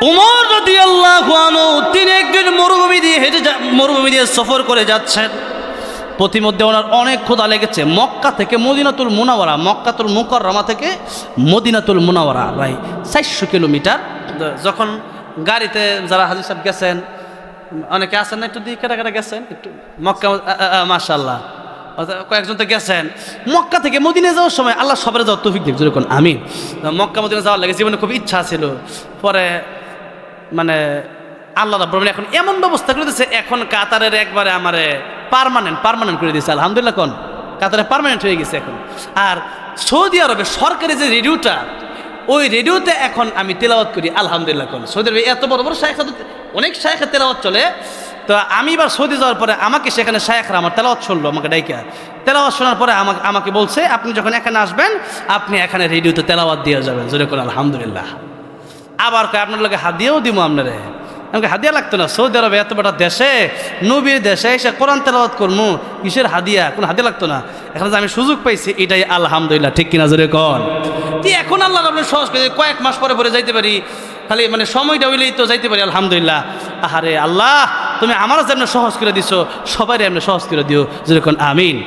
উমর রাদিয়াল্লাহু আনহু তিনি একদিন মরুভূমি দিয়ে সফর করে যাচ্ছেন। পথিমধ্যে ওনার অনেক ক্ষুধা লেগেছে। মক্কা থেকে মদিনাতুল মুনাওয়ারা, মক্কাতুল মুকাররমা থেকে মদিনাতুল মুনাওয়ারা প্রায় 400 কিলোমিটার। যখন গাড়িতে যারা হাজী সাহেব গেছেন, অনেকে আছেন না একটু দিয়ে কেটে গেছেন একটু মক্কা, মাশাআল্লাহ কয়েকজন তো গেছেন। মক্কা থেকে মদিনা যাওয়ার সময় আল্লাহ সবার যাওয়ার তৌফিক দিক যেরকম আমিন। মক্কা মদিনা যাওয়ার লাগে জীবনে খুব ইচ্ছা ছিল। পরে মানে আল্লাহ রাব্বুল আলামিন এখন এমন ব্যবস্থা করে দিয়েছে, এখন কাতারের একবারে আমারে পার্মানেন্ট করে দিয়েছে আলহামদুলিল্লাহ। কোন কাতারে পার্মানেন্ট হয়ে গেছে এখন। আর সৌদি আরবে সরকারি যে রেডিওটা, ওই রেডিওতে এখন আমি তেলাওয়াত করি আলহামদুলিল্লাহ। কোন সৌদি আরবে এত বড় বড় শায়েখ, অনেক শায়েখের তেলাওয়াত চলে। তো আমি এবার সৌদি যাওয়ার পরে আমাকে সেখানে শায়েখরা আমার তেলাওয়াত শুনলো, আমাকে ডাইকা তেলাওয়াত শোনার পরে আমাকে বলছে আপনি যখন এখানে আসবেন আপনি এখানে রেডিওতে তেলাওয়াত দিয়ে যাবেন। জোরে করে আলহামদুলিল্লাহ। আবার কয় আপনার লোকে হাদিয়াও দিব আপনারে। আমাকে হাদিয়া লাগতো না, সৌদি আরবে এত বড় দেশে, নবীর দেশে এসে কোরআন তেলাওয়াত করবো, কিসের হাদিয়া, কোনো হাদিয়া লাগতো না। এখন যে আমি সুযোগ পাইছি এটাই আলহামদুলিল্লাহ, ঠিক কিনা জোরে কর। এখন আল্লাহ রাব্বুল সহজ করে কয়েক মাস পরে যাইতে পারি, খালি মানে সময়টা হইলেই তো যাইতে পারি আলহামদুলিল্লাহ। আহারে আল্লাহ, তুমি আমারও যেমন সহজ করে দিছো সবাই এমনি সহজ করে দিও, যেরকম আমিন।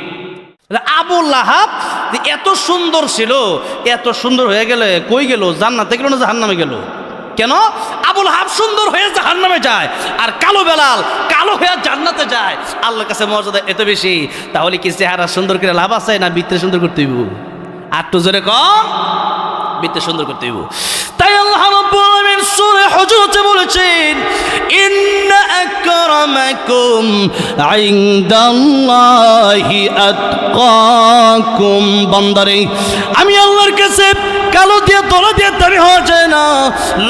আবু লাহাব এত সুন্দর ছিল, এত সুন্দর হয়ে গেলে কই গেল? জান্নাতে গেল না জাহান্নামে গেল? কেন? আবু লাহাব সুন্দর হয়ে জাহান্নামে যায়, আর কালো বেলাল কালো হয়ে জান্নাতে যায়। আল্লাহর কাছে মর্যাদা এত বেশি। তাহলে কি চেহারা সুন্দর করে লাভ আছে না ভিতরে সুন্দর করতে হইব? আর একটু জোরে কম, ভিতরে সুন্দর করতে হইব। তাই আল্লাহ রাব্বুল আলামিন সূরা হুজুরাতে বলেছেন, ইন্না আকরামাকুম ইনদাল্লাহি আতকাকুম। বান্দারে, আমি আল্লাহর কাছে কালো দিয়ে দলা দিয়ে দামি হওয়া যায় না,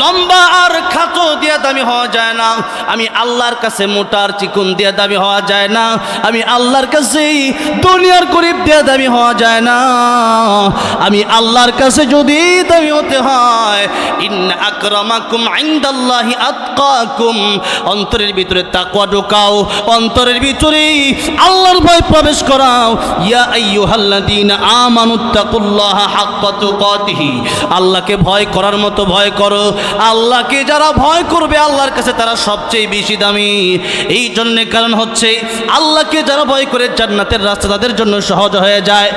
লম্বা আর খাটো দিয়ে দামি হওয়া যায় না। আমি আল্লাহর কাছে মোটার চিকুন দিয়ে দামি হওয়া যায় না। আমি আল্লাহর কাছে দুনিয়ার গরিব দিয়ে দামি হওয়া যায় না। আমি আল্লাহর কাছে যদি দামি হতে হয়, ইন্না আকরামাকুম ইনদাল্লাহি আতকাকুম, অন্তরের ভিতরে তাকওয়া ঢোকাও, অন্তরের ভিতরে আল্লাহর ভয় প্রবেশ করাও। ইয়া আইয়ুহাল্লাযীনা আমানুত্তাকুল্লাহা হাক্কা তুকাতিহি, আল্লাহকে ভয় করার মতো ভয় করো। আল্লাহকে যারা ভয় করবে আল্লাহর কাছে তারা সবচেয়ে বেশি দামি। এই জন্যে কারণ হচ্ছে আল্লাহকে যারা ভয় করে জান্নাতের রাস্তা তাদের জন্য সহজ হয়ে যায়।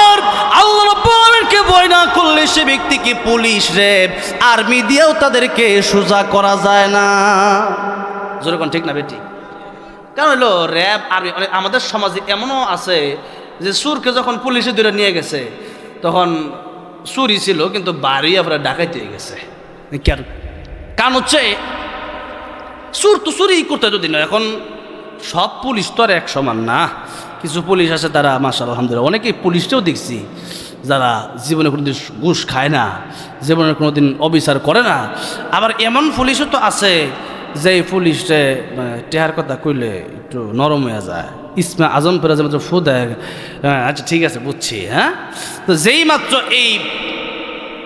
আর আল্লাহ রাব্বুল আলামিনকে ভয় না করলে সে ব্যক্তিকে পুলিশ, র্যাব, আর্মি দিয়েও তাদেরকে সোজা করা যায় না। যেরকম ঠিক না বেটি? কারণ হলো র্যাব, আর্মি, আমাদের সমাজে এমনও আছে যে সুরকে যখন পুলিশে ধরে নিয়ে গেছে তখন চুরি ছিল কিন্তু বাড়ি আপনার ডাকাইতে হয়ে গেছে। কারণ হচ্ছে চুর তো চুরি করতে যদি না, এখন সব পুলিশ তো আর এক সমান না। কিছু পুলিশ আছে তারা মাশাআল্লাহ আলহামদুলিল্লাহ, অনেকেই পুলিশটাও দেখছি যারা জীবনে কোনোদিন ঘুষ খায় না, জীবনে কোনোদিন অবিচার করে না। আবার এমন পুলিশও তো আছে যে পুলিশে টেহার কথা কইলে একটু নরম হয়ে যায়, ইসমা আজম পেরা যে মাত্র ফু দেয়, আচ্ছা ঠিক আছে বুঝছি, হ্যাঁ। তো যেই মাত্র এই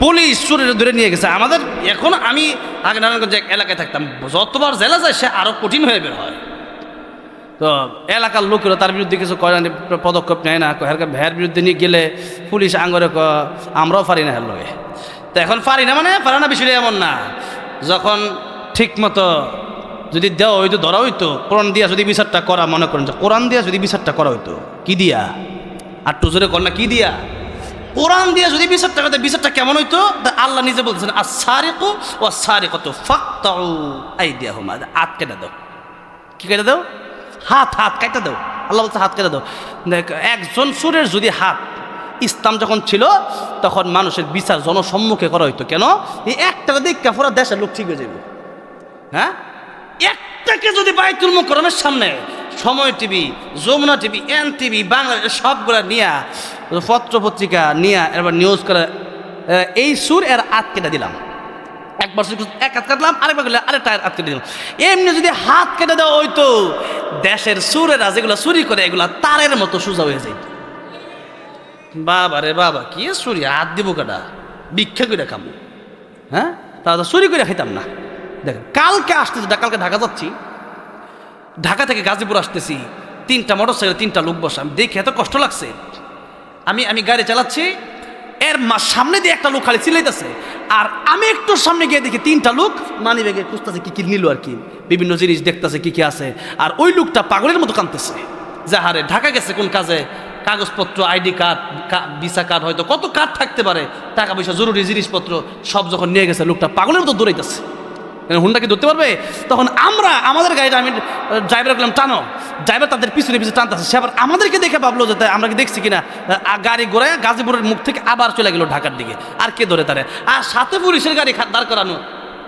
পুলিশ চুরিটা ধরে নিয়ে গেছে, আমাদের এখন আমি আগে নারায়ণগঞ্জ এক এলাকায় থাকতাম, যতবার জেলা যায় সে আরও কঠিন হয়ে বের হয়। তো এলাকার লোকেরা তার বিরুদ্ধে কিছু করে না, পদক্ষেপ নেয় না। ভ্যার বিরুদ্ধে নিয়ে গেলে পুলিশ আঙ্গরে আমরাও পারি না হের লগে। তো এখন পারি না মানে পারে না, বিষয়টা এমন না। যখন ঠিক মতো যদি দেওয়া হইতো, ধরা হইতো, কোরআন দিয়া যদি বিচারটা করা, মনে করেন যে কোরআন দিয়া যদি বিচারটা করা হইতো, কি দিয়া? আর টুজুরে কর না, কি দিয়া? কোরআন দিয়া যদি বিচারটা করতে, বিচারটা কেমন হইতো? আল্লাহ নিজে বলতেছেন, আস-সারিকু ওয়াস-সারিকাতু ফাকতাউ আইদিয়াহুমা, হাত কেটে দাও। কি কেটে দাও? হাত কেটে দাও। আল্লাহ বলছে হাত কেটে দাও। একজন চোরের যদি হাত, ইসলাম যখন ছিল তখন মানুষের বিচার জনসম্মুখে করা হইতো। কেন? এই একটা দেখে পুরো দেশের লোক ঠিক হয়ে যাবে। হ্যাঁ, একটাকে যদি বাইতুল মুকাররমের সামনে সময় TV, Jamuna TV, N TV, Bangladesh সবগুলা নিয়ে পত্র পত্রিকা নিয়ে এবার নিউজ করে, এই সুর এর হাত কেটে দিলাম, একবার এক হাত কাটলাম, আরেকবার করলে আরেকটা হাত কেটে দিলাম। এমনি যদি হাত কেটে দেওয়া হইতো, দেশের সুরেরা যেগুলো চুরি করে এগুলা তারের মতো সোজা হয়ে যায়। বাবা রে বাবা, কি চুরি, হাত দিব কাটা, ভিক্ষা করে খাবো, হ্যাঁ, তাহলে চুরি করে খাইতাম না। দেখেন কালকে আসতেছি, কালকে ঢাকা যাচ্ছি, ঢাকা থেকে গাজীপুর আসতেছি, 3টা মোটরসাইকেল, 3টা লোক বসা, আমি দেখে এত কষ্ট লাগছে। আমি গাড়ি চালাচ্ছি, এর সামনে দিয়ে একটা লোক খালি চিল্লাইতেছে, আর আমি একটু সামনে গিয়ে দেখি 3টা লোক মানি ব্যাগে খুঁজতেছে কি কি নিল আর কি, বিভিন্ন জিনিস দেখতেছে কি কি আছে। আর ওই লোকটা পাগলের মতো কাঁদতেছে যে হারে ঢাকা গেছে কোন কাজে, কাগজপত্র, আইডি কার্ড, ভিসা কার্ড, হয়তো কত কার্ড থাকতে পারে, টাকা পয়সা, জরুরি জিনিসপত্র সব যখন নিয়ে গেছে, লোকটা পাগলের মতো দৌড়াইতেছে। হুন্ডাকে ধরতে পারবে? তখন আমাদের গাড়িটা আমি ড্রাইভার বললাম টানো, ড্রাইভার তাদের পিছনে পিছনে টানতেছে। সে আবার আমাদেরকে দেখে ভাবলো যে আমরা কি দেখছি কিনা, গাড়ি ঘোরায় গাজীপুরের মুখ থেকে আবার চলে গেল ঢাকার দিকে। আর কে ধরে তারে? আর সাথে পুলিশের গাড়ি দাঁড় করানো,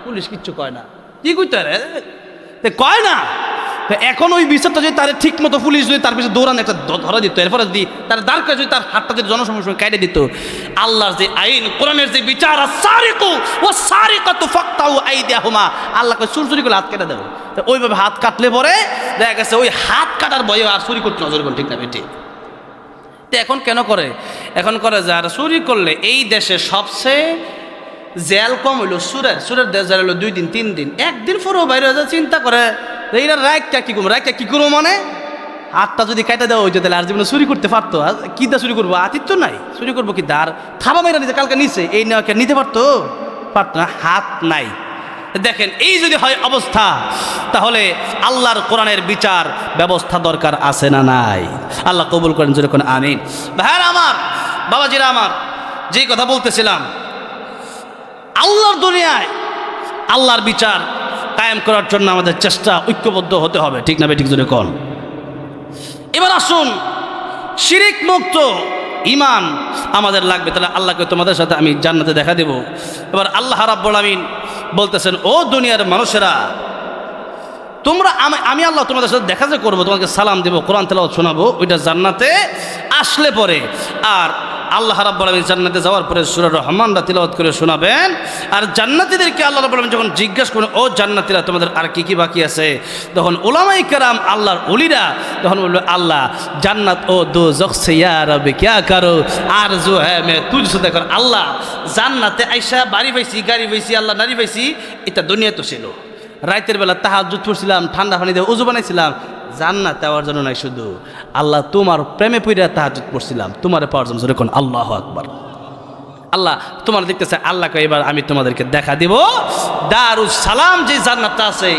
পুলিশ কিচ্ছু কয় না। কি কইতে রে কয় না। এখন ওই বিচারটা যদি তার ঠিক মতো পুলিশ যদি তার পিছনে দৌড়ান একটা ধরা দিত, এরপরে যদি তার দাঁড় করে যদি তার হাতটা যদি জনসমস্যা কেটে দিত, আল্লাহর যে আইন, কোরআনের যে বিচার, আল্লাহ চুরি করে হাত কেটে দেবো। ওইভাবে হাত কাটলে পরে দেখা গেছে ওই হাত কাটার ভয়ে আর চুরি করতে নজর ঠিক না বেটি। তো এখন কেন করে? এখন করে যে আর চুরি করলে এই দেশে সবচেয়ে জেল কম হইলো সুরের দেশ জেল হইলো 2 দিন 3 দিন, একদিন পুরো বাইরে চিন্তা করে এইটা রাইটটা কি করবো মানে হাতটা যদি কেটে দেওয়া হইতো তাহলে আর জীবনে চুরি করতে পারতো। কি দা চুরি করবো? আতিথ্য নাই, চুরি করবো কি দার থাবা মেরা নিতে কালকে নিচে এই নেওয়া নিতে পারতো না, হাত নাই। দেখেন এই যদি হয় অবস্থা, তাহলে আল্লাহর কোরআনের বিচার ব্যবস্থা দরকার আছে না নাই? আল্লাহ কবুল করেন যেরকম আমিন। ভাইরা আমার, বাবাজিরা আমার, যেই কথা বলতেছিলাম, আল্লাহর দুনিয়ায় আল্লাহর বিচার কায়েম করার জন্য আমাদের চেষ্টা ঐক্যবদ্ধ হতে হবে, ঠিক না ঠিক জোরে কোন। এবার আসুন, শিরিক মুক্ত ঈমান আমাদের লাগবে, তাহলে আল্লাহকে তোমাদের সাথে আমি জান্নাতে দেখা দেব। এবার আল্লাহ রাব্বুল আমিন বলতেছেন, ও দুনিয়ার মানুষেরা, তোমরা আমি আল্লাহ তোমাদের সাথে দেখা যে করবো, তোমাকে সালাম দেবো, কোরআন তেলাওয়াত শোনাবো, ওইটা জান্নাতে আসলে পরে। আর আল্লাহ রাব্বুল আমিন জান্নাতে যাওয়ার পরে সূরা রহমানটা তিলাওয়াত করে শোনাবেন। আর জান্নাতীদেরকে আল্লাহ রাব্বুল আমিন যখন জিজ্ঞাসা করেন, ও জান্নাতীরা তোমাদের আর কি কি বাকি আছে, তখন উলামায়ে কেরাম, আল্লাহর ওলিরা তখন বলল, আল্লাহ জান্নাত ও দোজখ সে ইয়া রব্বি ক্যা করো আরজু হ্যায় মে তুঝসে দেখো। আল্লাহ জান্নাতে আইসা বাড়ি পাইছি, গাড়ি পাইছি, আল্লাহ নারী পাইছি, এটা দুনিয়া তো ছিল। রাতের বেলা তাহাজ্জুদ পড়ছিলাম, ঠান্ডা পানি দিয়ে উজু বানাইছিলাম, জান্নাত পাওয়ার জন্য নাই, শুধু আল্লাহ তোমার প্রেমে পইরা তাহাজ্জুদ পড়ছিলাম, তোমার পাওয়ার জন্য। যখন আল্লাহু আকবার, আল্লাহ তোমার দেখতেছে, আল্লাহকে এবার আমি তোমাদেরকে দেখা দিব দারুস সালাম যে জান্নাতটা আছে,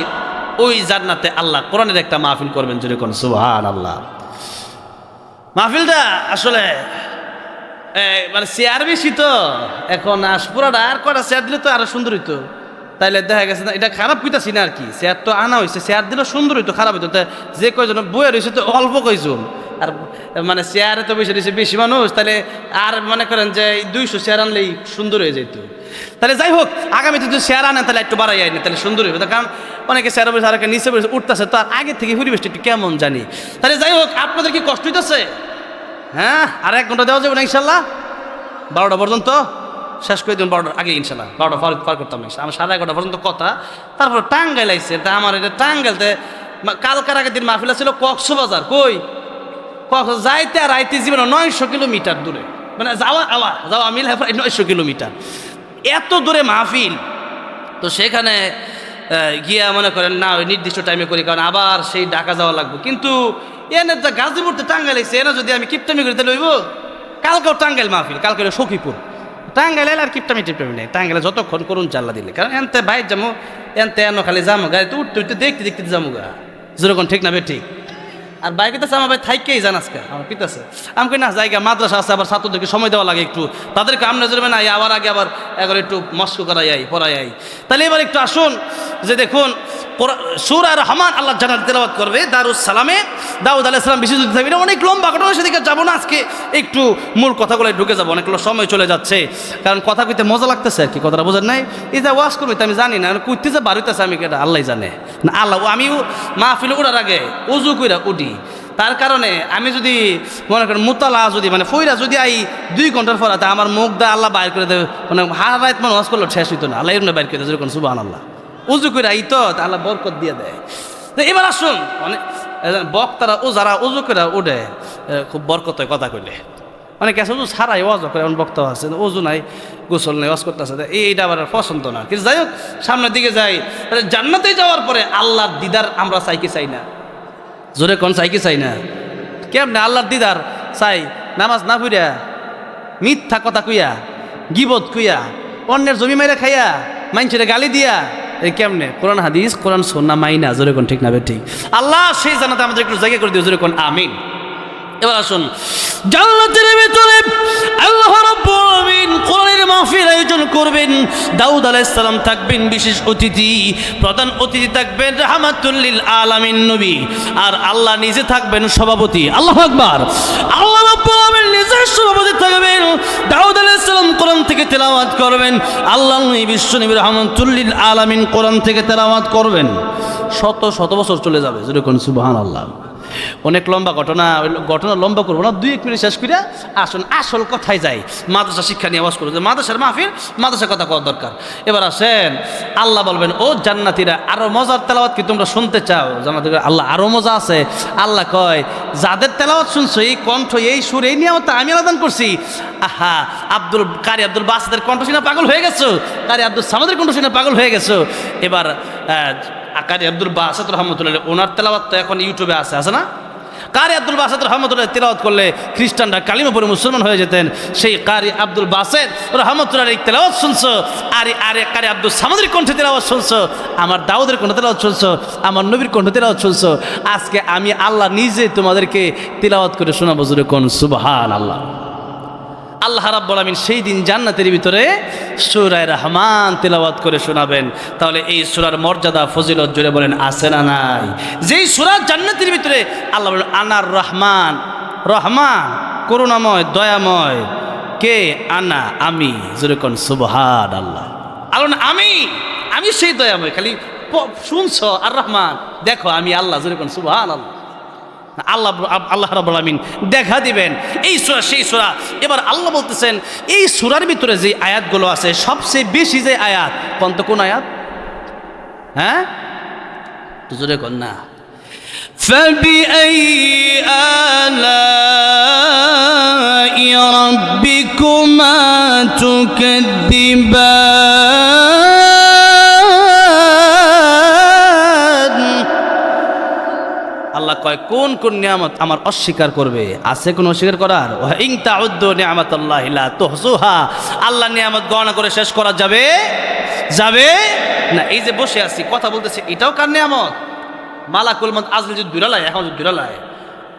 ওই জান্নাতে আল্লাহ কোরআনের একটা মাহফিল করবেন, যেরকম সুবহানাল্লাহ। মাহফিলটা আসলে মানে চেয়ার বেশি তো, এখন পুরাটা আর কটা চেয়ার দিলে তো আরো সুন্দর হইতো। তাইলে দেখা গেছে না, এটা খারাপ কইতাছি না আর কি, চেয়ার তো আনা হয়েছে, চেয়ার দিলে সুন্দর হইতো, খারাপ হইতো। যে কয়জন বইয়ের হয়েছে তো অল্প কয়জন, আর মানে চেয়ারে তো বসে রয়েছে বেশি মানুষ, তাহলে আর মনে করেন যে 200 চেয়ার আনলেই সুন্দর হয়ে যেত। তাহলে যাই হোক, আগামীতে যদি চেয়ার আনেন তাহলে একটু বাড়াই আইনি, তাহলে সুন্দর হইবে। কারণ অনেকে চেয়ারে বসে, আর নিচে বসে উঠতেছে, তো আর আগে থেকে পরিবেশটা একটু কেমন জানি। তাহলে যাই হোক, আপনাদের কি কষ্ট হইতেছে? হ্যাঁ, আর 1 ঘন্টা দেওয়া যাবে না ইনশাল্লাহ? 12টা পর্যন্ত শেষ করে দিন, 12টার আগে ইনশাল্লাহ। 12টা পার করতাম না, আমার 11:30 পর্যন্ত কথা। তারপর টাঙ্গাইল আইছে, তা আমার এটা টাঙ্গাইলতে কালকার আগের দিন মাহফিল ছিল কক্সবাজার। কই কক্সবাজার যাইতে আর আইতে জীবনে 900 কিলোমিটার দূরে, মানে যাওয়া মিল 900 কিলোমিটার, এত দূরে মাহফিল। তো সেখানে গিয়া মনে করেন না, ওই নির্দিষ্ট টাইমে করি, কারণ আবার সেই ঢাকা যাওয়া লাগবে। কিন্তু এনে যা গাজীপুরতে টাঙ্গাইল আইছে, এনে যদি আমি কিপটামি করি তাহলে হইব। কালকেও টাঙ্গাইল মাহফিল, কালকে হলো সখীপুর। টাঙ্গাইল আর কিপটামি টিপটামি নেই, টাঙ্গাইলে যতক্ষণ করুন চাল্লা দিলে, কারণ এনতে বাইর যাবো, এনতে এনো খালি যাবো, গাড়িতে উঠতে উঠতে দেখতে দেখতে যাবো গা, যেরকম ঠিক না বে ঠিক। আর বাইকে তো আমার ভাই থাইকেই জান, আজকে আমার পিতাছে আমি কই না জায়গা মাদ্রাসা আছে, আবার ছাত্রদেরকে সময় দেওয়া লাগে একটু, তাদেরকে আমরা জরবে না আবার আগে আবার একবার একটু মস্ক করাই আই পড়াই আই। তাহলে এবার একটু আসুন যে দেখুন সূরা রহমান আল্লাহ জান্নাত তেলাওয়াত করবে দারুস সালামে, দাউদ আলাইহিস সালাম বিশেষ থাকবে। এটা অনেক লম্বা ঘটনা, সেদিকে যাবো না আজকে, একটু মূল কথাগুলো ঢুকে যাবো, অনেকগুলো সময় চলে যাচ্ছে, কারণ কথা কইতে মজা লাগতেছে আর কি, কথাটা বোঝেন নাই। এই যে ওয়াজ করবে তো আমি জানি না, কইতে যে বাড়িতেছে আমি এটা আল্লাহ জানে না। আল্লাহ আমিও মাহফিলে উঠার আগে উজু কইরা উঠি, তার কারণে আমি যদি মনে করেন মুতালা যদি মানে ফইরা যদি আই 2 ঘন্টার পর, তা আমার মুখ দা আল্লাহ বাইর করে দেবে, মানে হার রাত মানে ওয়াজ করলো শেষ হইতো না, আল্লাহ এমনি বাইর করে দেবে, যেরকম সুবহানাল্লাহ। উজু করে আই তো আল্লাহ বরকত দিয়ে দেয়। তো এবার আসুন, মানে বক্তারা ও যারা উজু করে উঠে খুব বরকত হয় কথা কইলে, অনেকে আছে উজু ছাড়াই ওয়াজ করে, এমন বক্তা আছে উজু নাই, গোসল নাই, ওয়াজ করতে আছে, এইটা আবার পছন্দ না। কিন্তু যাই হোক, সামনের দিকে যাই, জান্নাতে যাওয়ার পরে আল্লাহর দিদার আমরা চাই কি চাই না? জোরে কোন চাই কি চাই না? কেমনে আল্লাহর দিদার চাই? নামাজ না পড়িয়া, মিথ্যা কথা কুইয়া, গিবত কুইয়া, অন্যের জমি মেরে খাইয়া, মানুষের গালি দিয়া, এই কেমনে? কোরআন হাদিস, কোরআন সুন্নাহ মাইনা, জোরে কোন ঠিক না ঠিক? আল্লাহ সেই জান্নাতে আমাদের একটু জায়গা করে দিও, জোরে কোন আমিন। এবার আসুন, জান্নাতের ভিতরে আল্লাহ রাব্বুল আলামিন কোরআনের মাহফিল আয়োজন করবেন। দাউদ আলাইহিস সালাম থাকবেন বিশেষ অতিথি, প্রধান অতিথি থাকবেন রাহমাতুল লিল আলামিন নবী, আর আল্লাহ নিজে থাকবেন সভাপতি। আল্লাহু আকবার। আল্লাহ রাব্বুল আলামিন নিজে সভাপতি থাকবেন। দাউদ আলাইহিস সালাম কোরআন থেকে তেলাওয়াত করবেন, আল্লাহ নবী বিশ্ব নবী রাহমাতুল লিল আলামিন কোরআন থেকে তেলাওয়াত করবেন। শত শত বছর চলে যাবে, জোরে কোন সুবহানাল্লাহ। অনেক লম্বা ঘটনা, ঘটনা লম্বা করবো না, 2-1 মিনিট শেষ করে আসুন আসল কথায় যাই। মাদ্রাসা শিক্ষা নিয়ে আওয়াজ করবো, মাদ্রাসার মাহফিল, মাদ্রাসার কথা কওয়া দরকার। এবার আসেন, আল্লাহ বলবেন, ও জান্নাতীরা, আরো মজার তেলাওয়াত কি তোমরা শুনতে চাও? জান্নাতীরা, আল্লাহ আরো মজা আছে। আল্লাহ কয়, যাদের তেলাওয়াত শুনছো, এই কণ্ঠ, এই সুর, এই নিয়ামত আমি আলাদান করছি। আহা, কারি আব্দুল বাসেদের কণ্ঠ শুনে পাগল হয়ে গেছো, কারি আব্দুল সামাদের কণ্ঠ শুনে পাগল হয়ে গেছো। এবার কারি আব্দুল বাসেদ রহমতুল্লাহ, ওনার তেলাওয়াত তো এখন ইউটিউবে আছে না? কারি আব্দুল বাসেদ রহমতুল্লাহ তেলাওয়াত করলে খ্রিস্টানরা কালিমা পড়ে মুসলমান হয়ে যেতেন। সেই কারি আব্দুল বাসেদ রহমতুল্লাহ তেলাওয়াত শুনছো, আরে কারি আব্দুল সামাদের কণ্ঠে তেলাওয়াত শুনছো, আমার দাউদের কণ্ঠে তেলাওয়াত শুনছো, আমার নবীর কণ্ঠে তেলাওয়াত শুনছো। আজকে আমি আল্লাহ নিজে তোমাদেরকে তেলাওয়াত করে শোনাবো, জোরে কোন সুবহানাল্লাহ। আল্লাহ রাব্বুল আমিন সেই দিন জান্নাতের ভিতরে সূরা রহমান তেলাওয়াত করে শোনাবেন। তাহলে এই সূরার মর্যাদা, ফজিলত জোরে বলেন আছে না নাই? যেই সূরা জান্নাতের ভিতরে আল্লাহ বলেন, আনার রহমান, রহমান করুণাময়, দয়াময়, কে? আনা, আমি, জোরে কোন সুবহানাল্লাহ। আল্লাহ আমি সেই দয়াময়, খালি শুনছো আর রহমান, দেখো আমি আল্লাহ, জোরে কোন সুবহানাল্লাহ। আল্লাহ রাব্বুল আমিন দেখা দিবেন এই সূরা সেই সূরা। এবার আল্লাহ বলতেছেন, এই সূরার ভিতরে যে আয়াতগুলো আছে, সবচেয়ে বেশি যে আয়াত, কোন আয়াত? হ্যাঁ, জোরে কোন না। ফাবিআইয়ি আলাই রাব্বিকুমা তুকাদ্দিবান। আল্লাহ কয়, কোন কোন নিয়ামত আমার অস্বীকার করবে? আছে কোন অস্বীকার করার? ইন তাউদ্দু নিয়ামাতাল্লাহি লা তুহসুহা। আল্লাহ নিয়ামত গণনা করে শেষ করা যাবে না। এই যে বসে আছি, কথা বলতেছি, এটাও কার নিয়ামত? মালাকুল মউত আজলে যদি দুরালায়, এখন যদি দুরালায়,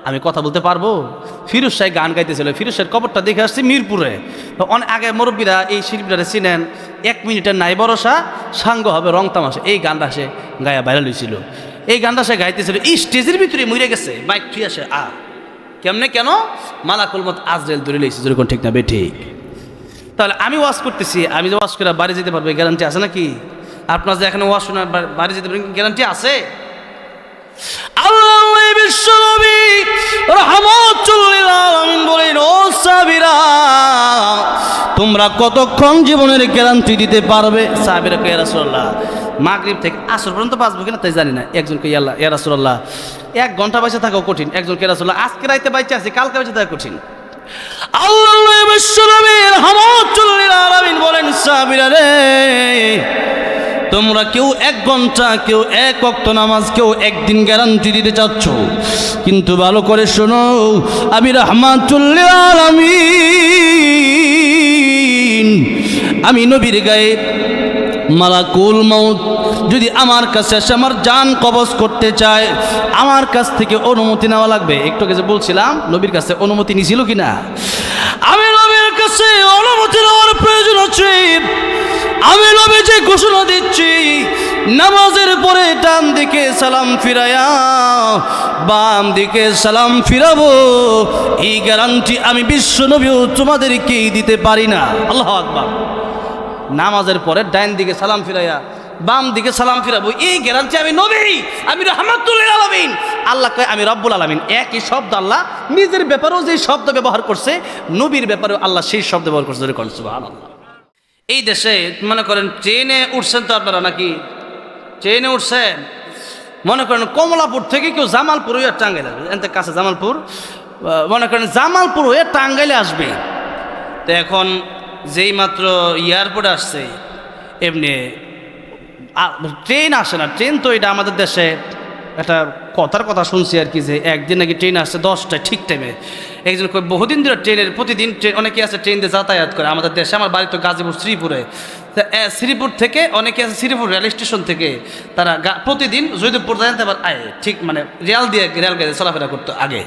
আমি কথা বলতে পারবো? ফিরোজ শাহ গান গাইতেছিল, ফিরোজ শাহের কবরটা দেখে আসছি মিরপুরে। অনেক আগে মুরব্বীরা এই শিল্পীরা চিনেন, 1 মিনিটের নাই ভরসা, সাঙ্গ হবে রং তামাশা, এই গানটা সে গায়া ভাইরাল হয়েছিল। এই গানটা সে গাইতেছিল, এই স্টেজের ভিতরে মরে গেছে, মাইক ঠিক আসে কেমনে, কেন? মালাকুল মউত আজরাইল ধরে লইছে, যেরকম ঠিক না ঠিক? তাহলে আমি ওয়াজ করতেছি, আমি যে ওয়াজ করে বাড়ি যেতে পারবো, গ্যারান্টি আছে নাকি? আপনার যে এখানে ওয়াজ শোনার বাড়ি যেতে পারবেন, গ্যারান্টি আছে? আল্লাহ বিশ্বনবী রাহমাতুল লিল আলামিন বলেন, ও সাহাবীরা, তোমরা কতক্ষণ জীবনের গ্যারান্টি দিতে পারবে? সাহাবীরা কয়, ইয়া রাসূলুল্লাহ, মাগরিব থেকে আসর পর্যন্ত বাঁচবো কিনা তাই জানি না। একজন কই, ইয়া রাসূলুল্লাহ, 1 ঘন্টা বেঁচে থাকাও কঠিন। একজন কয়, ইয়া রাসূলুল্লাহ, আজকে রাইতে বেঁচে আছি, কালকে বেঁচে থাকা কঠিন। আল্লাহ বিশ্বনবী রাহমাতুল লিল আলামিন বলেন, সাহাবীরা রে, তোমরা কেউ 1 ঘন্টা, কেউ 1 ওয়াক্ত নামাজ, কেউ 1 দিন গ্যারান্টি দিতে চাচ্ছ, কিন্তু ভালো করে শোনো, আমি রাহমাতুল লিল আলামিন, আমি নবীর গায়ে মালাকুল মউত যদি আমার কাছে এসে আমার জান কবজ করতে চায়, আমার কাছ থেকে অনুমতি নেওয়া লাগবে। একটু আগে যে বলছিলাম, নবীর কাছে অনুমতি নিয়েছিল কিনা? আমি নবীর কাছে অনুমতি নেওয়ার প্রয়োজন আছে। আমি নবী যে ঘোষণা দিচ্ছি, নামাজের পরে ডান দিকে সালাম ফিরায়া বাম দিকে সালাম ফিরাবো, এই গ্যারান্টি আমি বিশ্ব নবীও তোমাদেরকে দিতে পারি না। আল্লাহু আকবার। নামাজের পরে ডান দিকে সালাম ফিরায়া বাম দিকে সালাম ফিরাবো, এই গ্যারান্টি আমি নবী, আমি রাহমাতুল লিল আলামিন। আল্লাহ কয়, আমি রব্বুল আলামিন। একই শব্দ আল্লাহ নিজের ব্যাপারেও যে শব্দ ব্যবহার করছে, নবীর ব্যাপারেও আল্লাহ সেই শব্দ ব্যবহার করছে। সুবহানাল্লাহ। এই দেশে মনে করেন ট্রেনে উঠছেন তো আপনারা, নাকি ট্রেনে উঠছেন, মনে করেন কমলাপুর থেকে কেউ জামালপুর হয়ে টাঙ্গাইলে আসবে, এতে কাছে জামালপুর, মনে করেন জামালপুর হয়ে টাঙ্গাইলে আসবে। তো এখন যেই মাত্র এয়ারপোর্টে আসছে, এমনি ট্রেন আসে না। ট্রেন তো এটা আমাদের দেশে একটা কথার কথা শুনছি আর কি, যে একদিন নাকি ট্রেন আসছে 10টায় ঠিক টাইমে। একজন বহুদিন ধরে ট্রেনের প্রতিদিন অনেকে আছে ট্রেন দিয়ে যাতায়াত করে আমাদের দেশে। আমার বাড়ি তো গাজীপুর শ্রীপুরে, শ্রীপুর থেকে অনেকে আছে শ্রীপুর রেল স্টেশন থেকে, তারা প্রতিদিন জয়দেবপুর জানতে পারে আয় ঠিক মানে রেল গাড়ি চলাফেরা করতো আগে।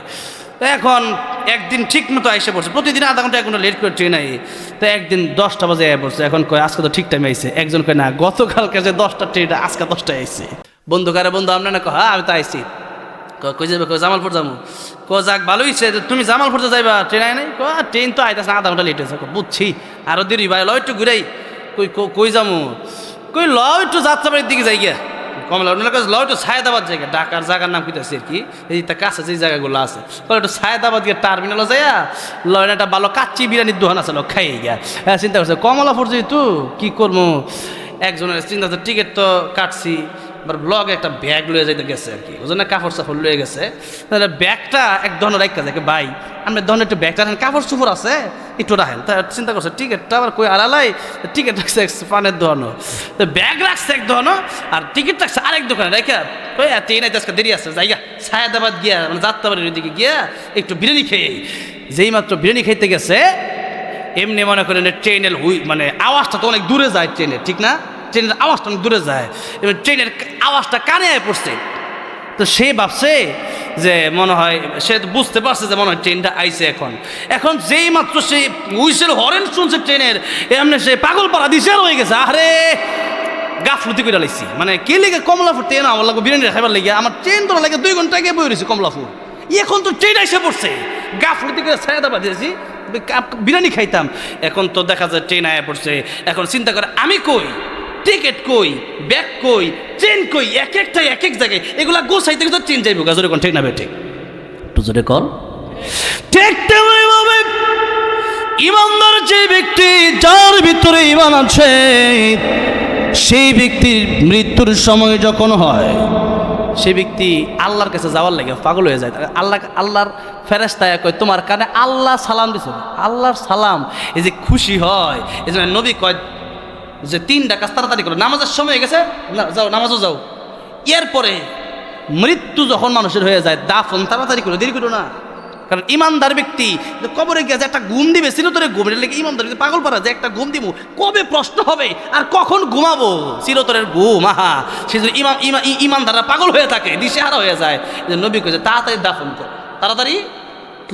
তো এখন একদিন ঠিক মতো এসে পড়ছে, প্রতিদিন আধা ঘন্টা 1 ঘন্টা লেট করে ট্রেন আই। তো একদিন 10টা বাজে এসে পড়ছে। এখন কয় আজকে তো ঠিক টাইমে আইছে। একজন কয় না, গতকালকে যে 10টা ট্রেন আজকে 10টায় আইছে। বন্ধু কারে বন্ধু আপনার না, হ্যাঁ আমি তো আইছি। কই যাবে? জামালপুর যাবো। যাক ভালো হয়েছে, তুমি জামালপুর যাইবা, ট্রেন আয় নাই? ট্রেন তো আইতেছে আধা ঘন্টা লেট হয়েছে। বুঝছি আরো দেরি ভাই, ল একটু ঘুরাই। কই যাবো? ল একটু যাত্রাবাড়ির দিকে যাই গিয়া। কমলা ল একটু সায়দাবাদ জায়গা, ঢাকার জায়গার নাম কিতেছে আর কি, এই তার কাছে যে জায়গাগুলো আছে। একটু সায়দাবাদ গিয়ে টার্মিনালও যাইয়া ল একটা ভালো কাচ্চি বিরিয়ানির দোকান আছে, খাই গিয়া। হ্যাঁ চিন্তা করছে কমলাপুর যেহেতু কি করবো, একজনের চিন্তা করছে টিকিট তো কাটছি, ব্লগে একটা ব্যাগ লয়ে যাইতে গেছে আর কি, ওই জন্য কাপড় চাপড় লয়ে গেছে। তাহলে ব্যাগটা এক ধরনের রাখা যায়, ভাই আমরা ধরনের একটু ব্যাগটা রাখেন, কাপড় চুপড় আছে একটু রাখেন। তা চিন্তা করছে টিকিটটা আবার কই আড়ালাই, টিকিট রাখছে পানের দোকানও, তো ব্যাগ রাখছে এক দোকানও, আর টিকিট রাখছে আরেক দোকানে রেখা। ওই ট্রেন আইতে আজকে দেরি আছে, জায়গা সায়দাবাদ গিয়া মানে যাত্রাবাড়ির দিকে গিয়া একটু বিরিয়ানি খেয়ে, যেই মাত্র বিরিয়ানি খাইতে গেছে এমনি মনে করেন ট্রেনের মানে আওয়াজটা তো অনেক দূরে যায় ট্রেনের, ঠিক না? ট্রেনের আওয়াজটা অনেক দূরে যায়, এবার ট্রেনের আওয়াজটা কানে আয় পড়ছে। তো সে ভাবছে যে মনে হয়, সে বুঝতে পারছে যে মনে হয় ট্রেনটা আইছে। এখন যেই মাত্র সে হুইসেল হরেন শুনছে ট্রেনের, এমনি সে পাগল পাড়া দিশে হয়ে গেছে। আরে গাফলতি করে লাইছি, মানে কে লেগে কমলাপুর ট্রেন আমার লাগবে বিরিয়ানি খাইবার লেগে, আমার ট্রেন তো লাগে 2 ঘন্টা আগে বই রয়েছে কমলাপুর, এখন তো ট্রেন এসে পড়ছে। গাফলতি করে সায়দাবাদ দিয়েছি, বিরিয়ানি খাইতাম। এখন তো দেখা যায় ট্রেন আয়া পড়ছে। এখন চিন্তা করে আমি কই, টিকিট কই, ব্যাগ কই, ট্রেন কই, এক একটাই এক এক জায়গায়, এগুলা গোছাইতে কিন্তু ট্রেন যাইব গাজরে কোন, ঠিক না বে? ঠিক একটু জোরে কর। ঠিক তেমনিভাবে ইমানদার যে ব্যক্তি, যার ভিতরে ইমান আছে, সেই ব্যক্তির মৃত্যুর সময় যখন হয়, সে ব্যক্তি আল্লাহর কাছে যাওয়ার লাগে পাগল হয়ে যায়। আল্লাহর ফেরেশতা কয় তোমার কানে আল্লাহ সালাম দিছে, আল্লাহর সালাম এই যে খুশি হয়। এই জন্য নবী কয় যে 3টা কাজ তাড়াতাড়ি করো, নামাজের সময় হয়ে গেছে যাও, নামাজও যাও। এরপরে মৃত্যু যখন মানুষের হয়ে যায়, দাফন তাড়াতাড়ি করো, দেরি করো না। কারণ ইমানদার ব্যক্তি কবরে গিয়ে যে একটা ঘুম দিবে, চিরতরে ঘুম, এটা লেগে ইমানদার ব্যক্তি পাগল পারা যে একটা ঘুম দিব, কবে প্রশ্ন হবে আর কখন ঘুমাবো, চিরতরের ঘুম। আহা, সেই জন্য ইমানদাররা পাগল হয়ে থাকে, দিশেহারা হয়ে যায়। নবী কইছে তাড়াতাড়ি দাফন করো, তাড়াতাড়ি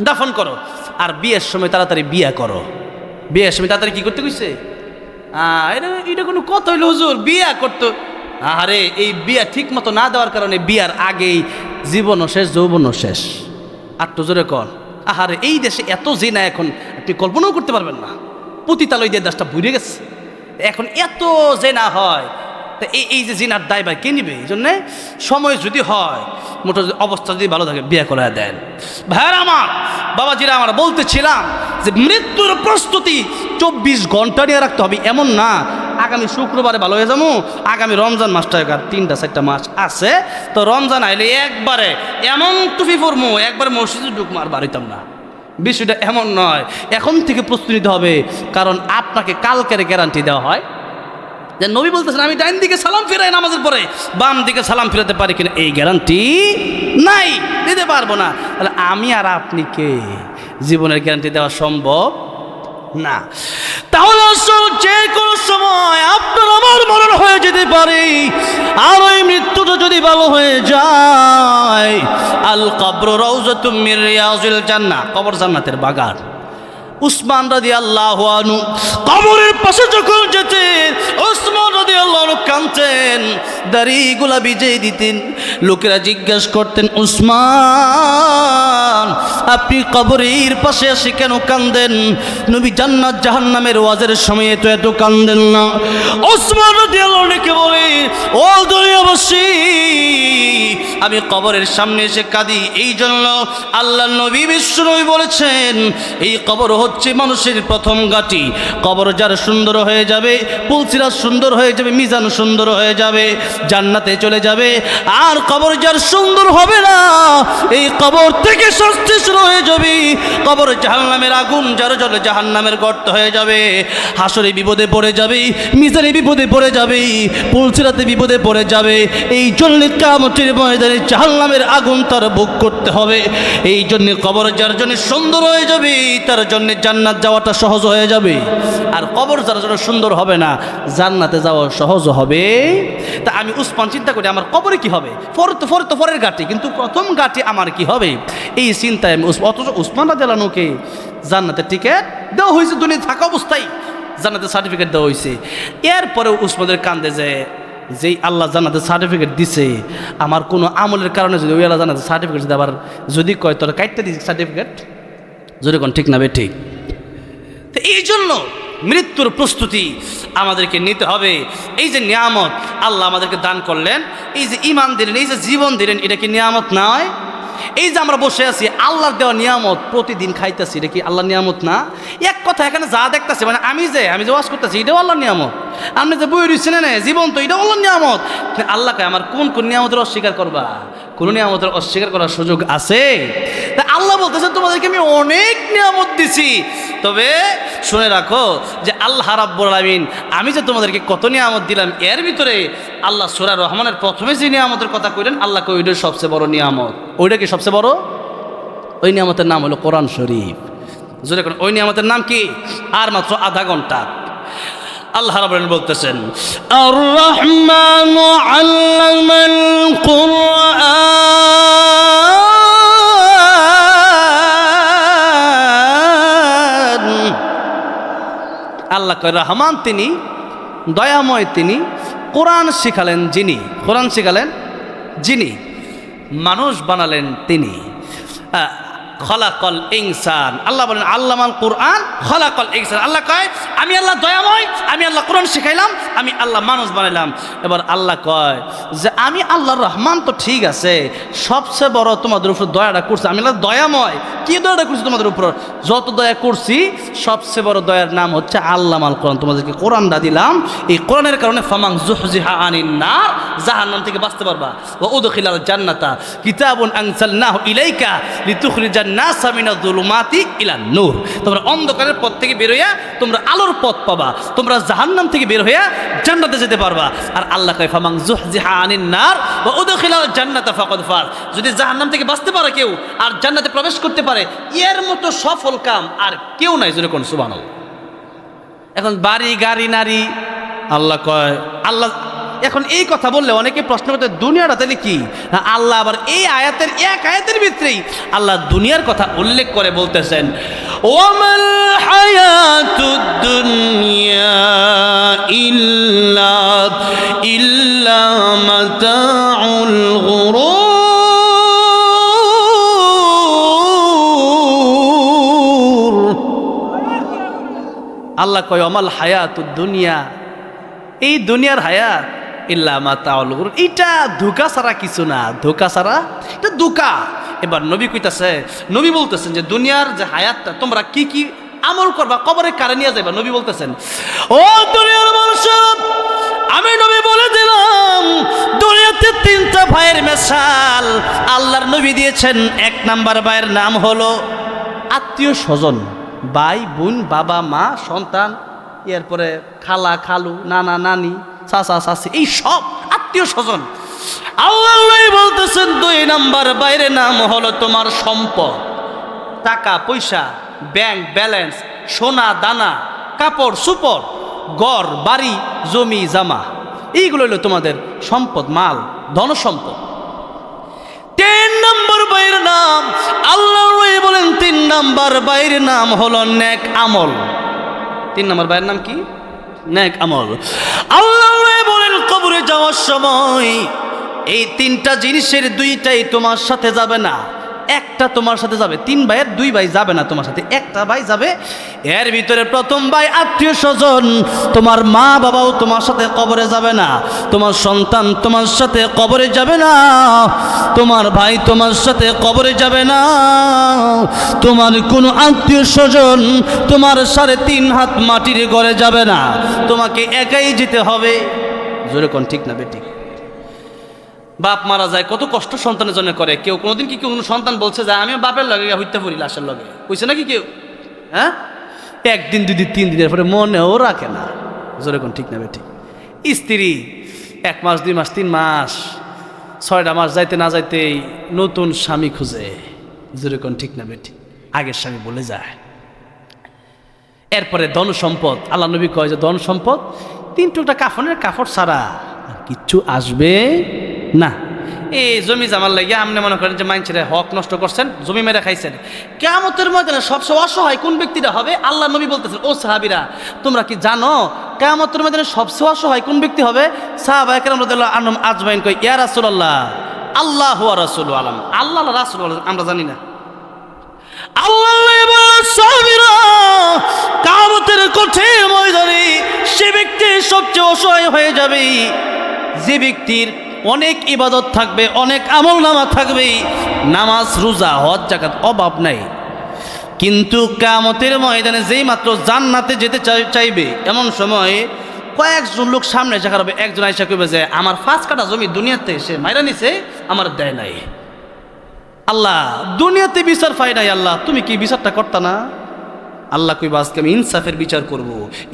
দাফন করো। আর বিয়ের সময় তাড়াতাড়ি বিয়া করো। বিয়ের সময় তাড়াতাড়ি কি করতে কইছে? এটা কোনো কথা হইলো হুজুর, বিয়া করতো? আরে এই বিয়া ঠিক মতো না দেওয়ার কারণে বিয়ার আগেই জীবনও শেষ, যৌবনও শেষ। আর তো জোরে কর। আহারে এই দেশে এত জিনা এখন আপনি কল্পনাও করতে পারবেন না। পতিতালয় দিয়ে দেশটা ভরে গেছে, এখন এত জেনা হয়। তা এই যে জিনার দায় ভাই কে নিবে? এই জন্যে সময় যদি হয়, মোটর অবস্থা যদি ভালো থাকে, বিয়ে করে দেন। ভাইয়ার আমার, বাবাজিরা আমার, বলতেছিলাম যে মৃত্যুর প্রস্তুতি 24 ঘন্টা নিয়ে রাখতে হবে। এমন না আগামী শুক্রবারে ভালো হয়ে যাবো, আগামী রমজান মাসটা 3-4টা মাস আছে, তো রমজান আইলে একবারে এমন টুপি পরমো, একবার মসজিদে ঢুকবো আর বাড়িতাম না। বিষয়টা এমন নয়, এখন থেকে প্রস্তুতি নিতে হবে। কারণ আপনাকে কালকের গ্যারান্টি দেওয়া হয় যে নবী বলতেছেন আমি ডাইন দিকে সালাম ফিরাই নামাজের পরে, বাম দিকে সালাম ফিরাতে পারি কিনা এই গ্যারান্টি নাই, দিতে পারবো না। তাহলে আমি আর আপনি কে? জীবনের গ্যারান্টি দেওয়া সম্ভব না। তাহলে যে কোনো সময় আপনার আমার মরণ হয়ে যেতে পারে, আর ওই মৃত্যুটা যদি ভালো হয়ে যায়, আল কবর রাউযাতুম মির রিয়াজিল জান্নাহ, কবর জান্নাতের বাগান। উসমান রাদিয়াল্লাহু আনহু কবরের পাশে যখন যেতেন, উসমান রাদিয়াল্লাহু আনহু কাঁদতেন, দাড়িগুলা ভিজিয়ে দিতেন। লোকেরা জিজ্ঞাসা করতেন, উসমান আপনি কবরের পাশে এসে কেন কাঁদেন? নবী জান্নাত জাহান্নামের ওয়াজের সময়ে তো এত কাঁদেন না। উসমান রাদিয়াল্লাহু আনহুকে বলে, ও দুনিয়াবাসী, আমি কবরের সামনে এসে কাঁদি এই জন্য, আল্লাহ নবী বিশ্বনবী বলেছেন এই কবর হচ্ছে মানুষের প্রথম ঘাঁটি। কবর যার সুন্দর হয়ে যাবে, পুলসিরাত সুন্দর হয়ে যাবে, মিজান সুন্দর হয়ে যাবে। যাবে, জান্নাতে চলে যাবে। আর কবর যার সুন্দর হবে না, এই কবর থেকে শাস্তি শুরু হয়ে যাবে। কবর জাহান্নামের আগুন যার জন্য জাহান্নামের গর্ত হয়ে যাবে। হাসরে বিপদে পড়ে যাবে, মিজানে বিপদে পড়ে যাবে, পুলসিরাতে বিপদে পড়ে যাবে। এই জন্য কিয়ামতের ময়দানে জাহান্নামের আগুন তার ভোগ করতে হবে। এই জন্য কবর যার জন্য সুন্দর হয়ে যাবে, তার জন্য জান্নাত যাওয়াটা সহজ হয়ে যাবে। আর কবর যার জন্য সুন্দর হবে না, জান্নাতে যাওয়া সহজ হবে। তা আমি উসমান চিন্তা করি আমার কবরে কি হবে, পরের ঘাটে, কিন্তু প্রথম ঘাটে আমার কি হবে, এই চিন্তায় আমি অথচ উসমান রাদিয়াল্লাহু আনহুকে জান্নাতের টিকিট দেওয়া হয়েছে, দুনিয়া থাকা অবস্থায় জান্নাতের সার্টিফিকেট দেওয়া হয়েছে। এরপরেও উসমানের কান্দে যে যেই আল্লাহ জান্নাতের সার্টিফিকেট দিছে, আমার কোনো আমলের কারণে যদি ওই আল্লাহ জান্নাতের সার্টিফিকেট যদি আবার যদি কয় তোর কাটতে দিচ্ছে সার্টিফিকেট, যদি কোন ঠিক না বে ঠিক। তো এই জন্য মৃত্যুর প্রস্তুতি আমাদেরকে নিতে হবে। এই যে নিয়ামত আল্লাহ আমাদেরকে দান করলেন, এই যে ঈমান দিলেন, এই যে জীবন দিলেন, এটা কি নিয়ামত নয়? এই যে আমরা বসে আছি, আল্লাহর দেওয়া নিয়ামত, প্রতিদিন খাইতেছি, এটা কি আল্লাহর নিয়ামত না? এক কথা এখানে যা দেখতেছি, মানে আমি যে ওয়াজ করতেছি, এটাও আল্লাহর নিয়ামত। আপনি যে বই রয়েছেন না জীবন, তো এটাও আল্লাহর নিয়ামত। আল্লাহকে আমার কোন কোন নিয়ামতের অস্বীকার করবা? কোন নিয়ামতের অস্বীকার করার সুযোগ আছে? তা আল্লাহ বলতেছেন তোমাদেরকে আমি অনেক নিয়ামত দিছি, তবে শুনে রাখো যে আল্লাহ রাব্বুল আলামিন আমি যে তোমাদেরকে কত নিয়ামত দিলাম, এর ভিতরে আল্লাহ সূরা রহমানের প্রথমে যে নিয়ামতের কথা কইলেন, আল্লাহকে ওইটাই সবচেয়ে বড় নিয়ামত। ওইটা কি সবচেয়ে বড়? ওই নিয়ামতের নাম হলো কোরআন শরীফ। যদি ওই নিয়ামতের নাম কি? আর মাত্র আধা ঘন্টা। আল্লাহ রাব্বুল আলামিন বলতেছেন আর রহমানু আল্লামাল কুরআন। আল্লাহ কয় রহমান তিনি, দয়াময় তিনি, কোরআন শিখালেন যিনি, কোরআন শিখালেন যিনি, মানুষ বানালেন তিনি। খলাকল ইনসান, আল্লাহ বলেন আল্লামাল কুরআন খলাকল ইনসান। আল্লাহ কয় আমি আল্লাহ দয়াময়, আমি আল্লাহ কোরআন শিখাইলাম, আমি আল্লাহ মানুষ বানাইলাম। এবার আল্লাহ কয় যে আমি আল্লাহ রহমান তো ঠিক আছে, সবচেয়ে বড় তোমাদের উপর দয়াটা করছি আমি আল্লাহ দয়াময়। কি দয়াটা করছি তোমাদের উপর? যত দয়া করছি সবচেয়ে বড় দয়ার নাম হচ্ছে আল্লামাল কোরআন। তোমাদেরকে কোরআনটা দিলাম, এই কোরআনের কারণে ফামান যুহজিহা আনিন নার, জাহান্নাম থেকে বাঁচতে পারবা। ওয়া উদখিলাল জান্নাতা কিতাবুন আনজালনাহু ইলাইকা লিতুখরিজা নাসা মিনাজ যুলুমাতি ইলান নূর। তোমরা অন্ধকারের পথ থেকে বের হইয়া তোমরা আলোর পথ পাবা, তোমরা জাহান্নাম থেকে বের হইয়া জান্নাতে যেতে পারবা। আর আল্লাহ কয় ফামান যুহজিহা আনিন নার ওয়া উদখিলাল জান্নাতা ফাকাদ ফাজ। যদি জাহান্নাম থেকে বাঁচতে পারে কেউ আর জান্নাতে প্রবেশ করতে পারে, এর মতো সফল কাম আর কেউ নাই। যদি কোন সুবহানাল্লাহ। এখন বাড়ি গাড়ি নারী, আল্লাহ কয় আল্লাহ এখন এই কথা বললে অনেকে প্রশ্ন করতে দুনিয়াটা তাহলে কি? আল্লাহ আবার এই আয়াতের এক আয়াতের ভিতরেই আল্লাহ দুনিয়ার কথা উল্লেখ করে বলতেছেন ওয়ামাল হায়াতুদ দুনিয়া ইল্লা মাতাউল গুরুর। আল্লাহ কয় ওয়ামাল হায়াতুদ দুনিয়া, এই দুনিয়ার হায়াত ইল্লা মাতাউল গুরুর, এটা ধোঁকা ছাড়া কিছু না, ধোঁকা ছাড়া এটা ধোঁকা। এবার নবী কইতাছে, নবী বলতেছেন যে দুনিয়ার যে হায়াতটা তোমরা কি কি আমল করবা, কবরে কারে নিয়ে যাইবা। নবী বলতেছেন ও দুনিয়ার মানুষ, আমি নবী বলে দিলাম দুনিয়াতে তিনটা ভাইয়ের মিসাল আল্লাহর নবী দিয়েছেন। এক নাম্বার ভাইয়ের নাম হলো আত্মীয় স্বজন, ভাই বোন, বাবা মা, সন্তান, এরপরে খালা খালু, নানা নানি, চাচা চাচি, এই সব আত্মীয় স্বজন। আল্লাহ বলতেছেন দুই নাম্বার বাইরের নাম হলো তোমার সম্পদ, টাকা পয়সা, ব্যাংক ব্যালেন্স, সোনা দানা, কাপড় সুপড়, ঘর বাড়ি, জমি জামা, এইগুলো হলো তোমাদের সম্পদ, মাল, ধন সম্পদ। তিন নম্বর বাইরের নাম আল্লাহ বলেন, তিন নম্বর বাইরের নাম হলো নেক আমল। তিন নম্বর বাইরের নাম কি? নেক আমল। আল্লাহ বলেন কবরে যাওয়ার সময় এই তিনটা জিনিসের দুইটাই তোমার সাথে যাবে না, একটা তোমার সাথে যাবে। তিন ভাইয়ের দুই ভাই যাবে না তোমার সাথে, একটা ভাই যাবে। এর ভিতরে প্রথম ভাই আত্মীয় স্বজন, তোমার মা বাবাও তোমার সাথে কবরে যাবে না, তোমার সন্তান তোমার সাথে কবরে যাবে না, তোমার ভাই তোমার সাথে কবরে যাবে না, তোমার কোনো আত্মীয় স্বজন তোমার 3.5 হাত মাটির ঘরে যাবে না, তোমাকে একাই যেতে হবে। জোরে কোন ঠিক না বেঠিক? বাপ মারা যায় কত কষ্ট সন্তানের জন্য করে। কেউ কোনোদিন কি কোনো সন্তান বলছে যে আমি বাপের লগে হইতে পারি লাশের লগে, কইছে নাকি কেউ? হ্যাঁ, একদিন 2 দিন 3 দিনের পরে মনেও রাখে না। জোরে কোন ঠিক না বেঠিক? স্ত্রী 1 মাস 2 মাস 3 মাস 6টা মাস যাইতে না যাইতেই নতুন স্বামী খুঁজে। জোরে কোন ঠিক না বেঠিক? আগের স্বামী বলে যায়। এরপরে ধন সম্পদ, আল্লাহ নবী কয় যে ধন সম্পদ 3 টুকরা কাফনের কাপড় ছাড়া আর কিচ্ছু আসবে না। এই জমি জামার লাগে আপনি মনে করেন যে মানুষের হক নষ্ট করছেন, জমি মেরে খাইছেন, কিয়ামতের ময়দানে সবচেয়ে অসহায় কোন ব্যক্তিটা হবে? আল্লাহ নবী বলতেছেন, ও সাহাবীরা তোমরা কি জানো কিয়ামতের ময়দানে সবচেয়ে অসহায় কোন ব্যক্তি হবে? সাহাবায়ে কেরাম রাদিয়াল্লাহু আনহুম আজমাইন কয়, ইয়া রাসূলুল্লাহ, আল্লাহু ওয়া রাসূলুহু আলাম। আল্লাহ আর রাসূল আমরা জানি না। আল্লাহ সাহাবীরা কিয়ামতের কঠিন ময়দানে সে ব্যক্তি সবচেয়ে অসহায় হয়ে যাবে যে ব্যক্তির অনেক ইবাদত থাকবে, অনেক আমল নামা থাকবে, নামাজ রোজা হজ যাকাত অভাব নাই, কিন্তু কিয়ামতের ময়দানে যেই মাত্র জান্নাতে যেতে চাইবে এমন সময় কয়েকজন লোক সামনে এসে খারাপ। একজন আইসা কইবে যে আমার 5 কাঠা জমি দুনিয়াতে সে মাইরা নিছে, আমার দেয় নাই। আল্লাহ দুনিয়াতে বিচার পাই নাই, আল্লাহ তুমি কি বিচারটা করতা না? আল্লাহ কইবা আজকে আমি ইনসাফের বিচার করব।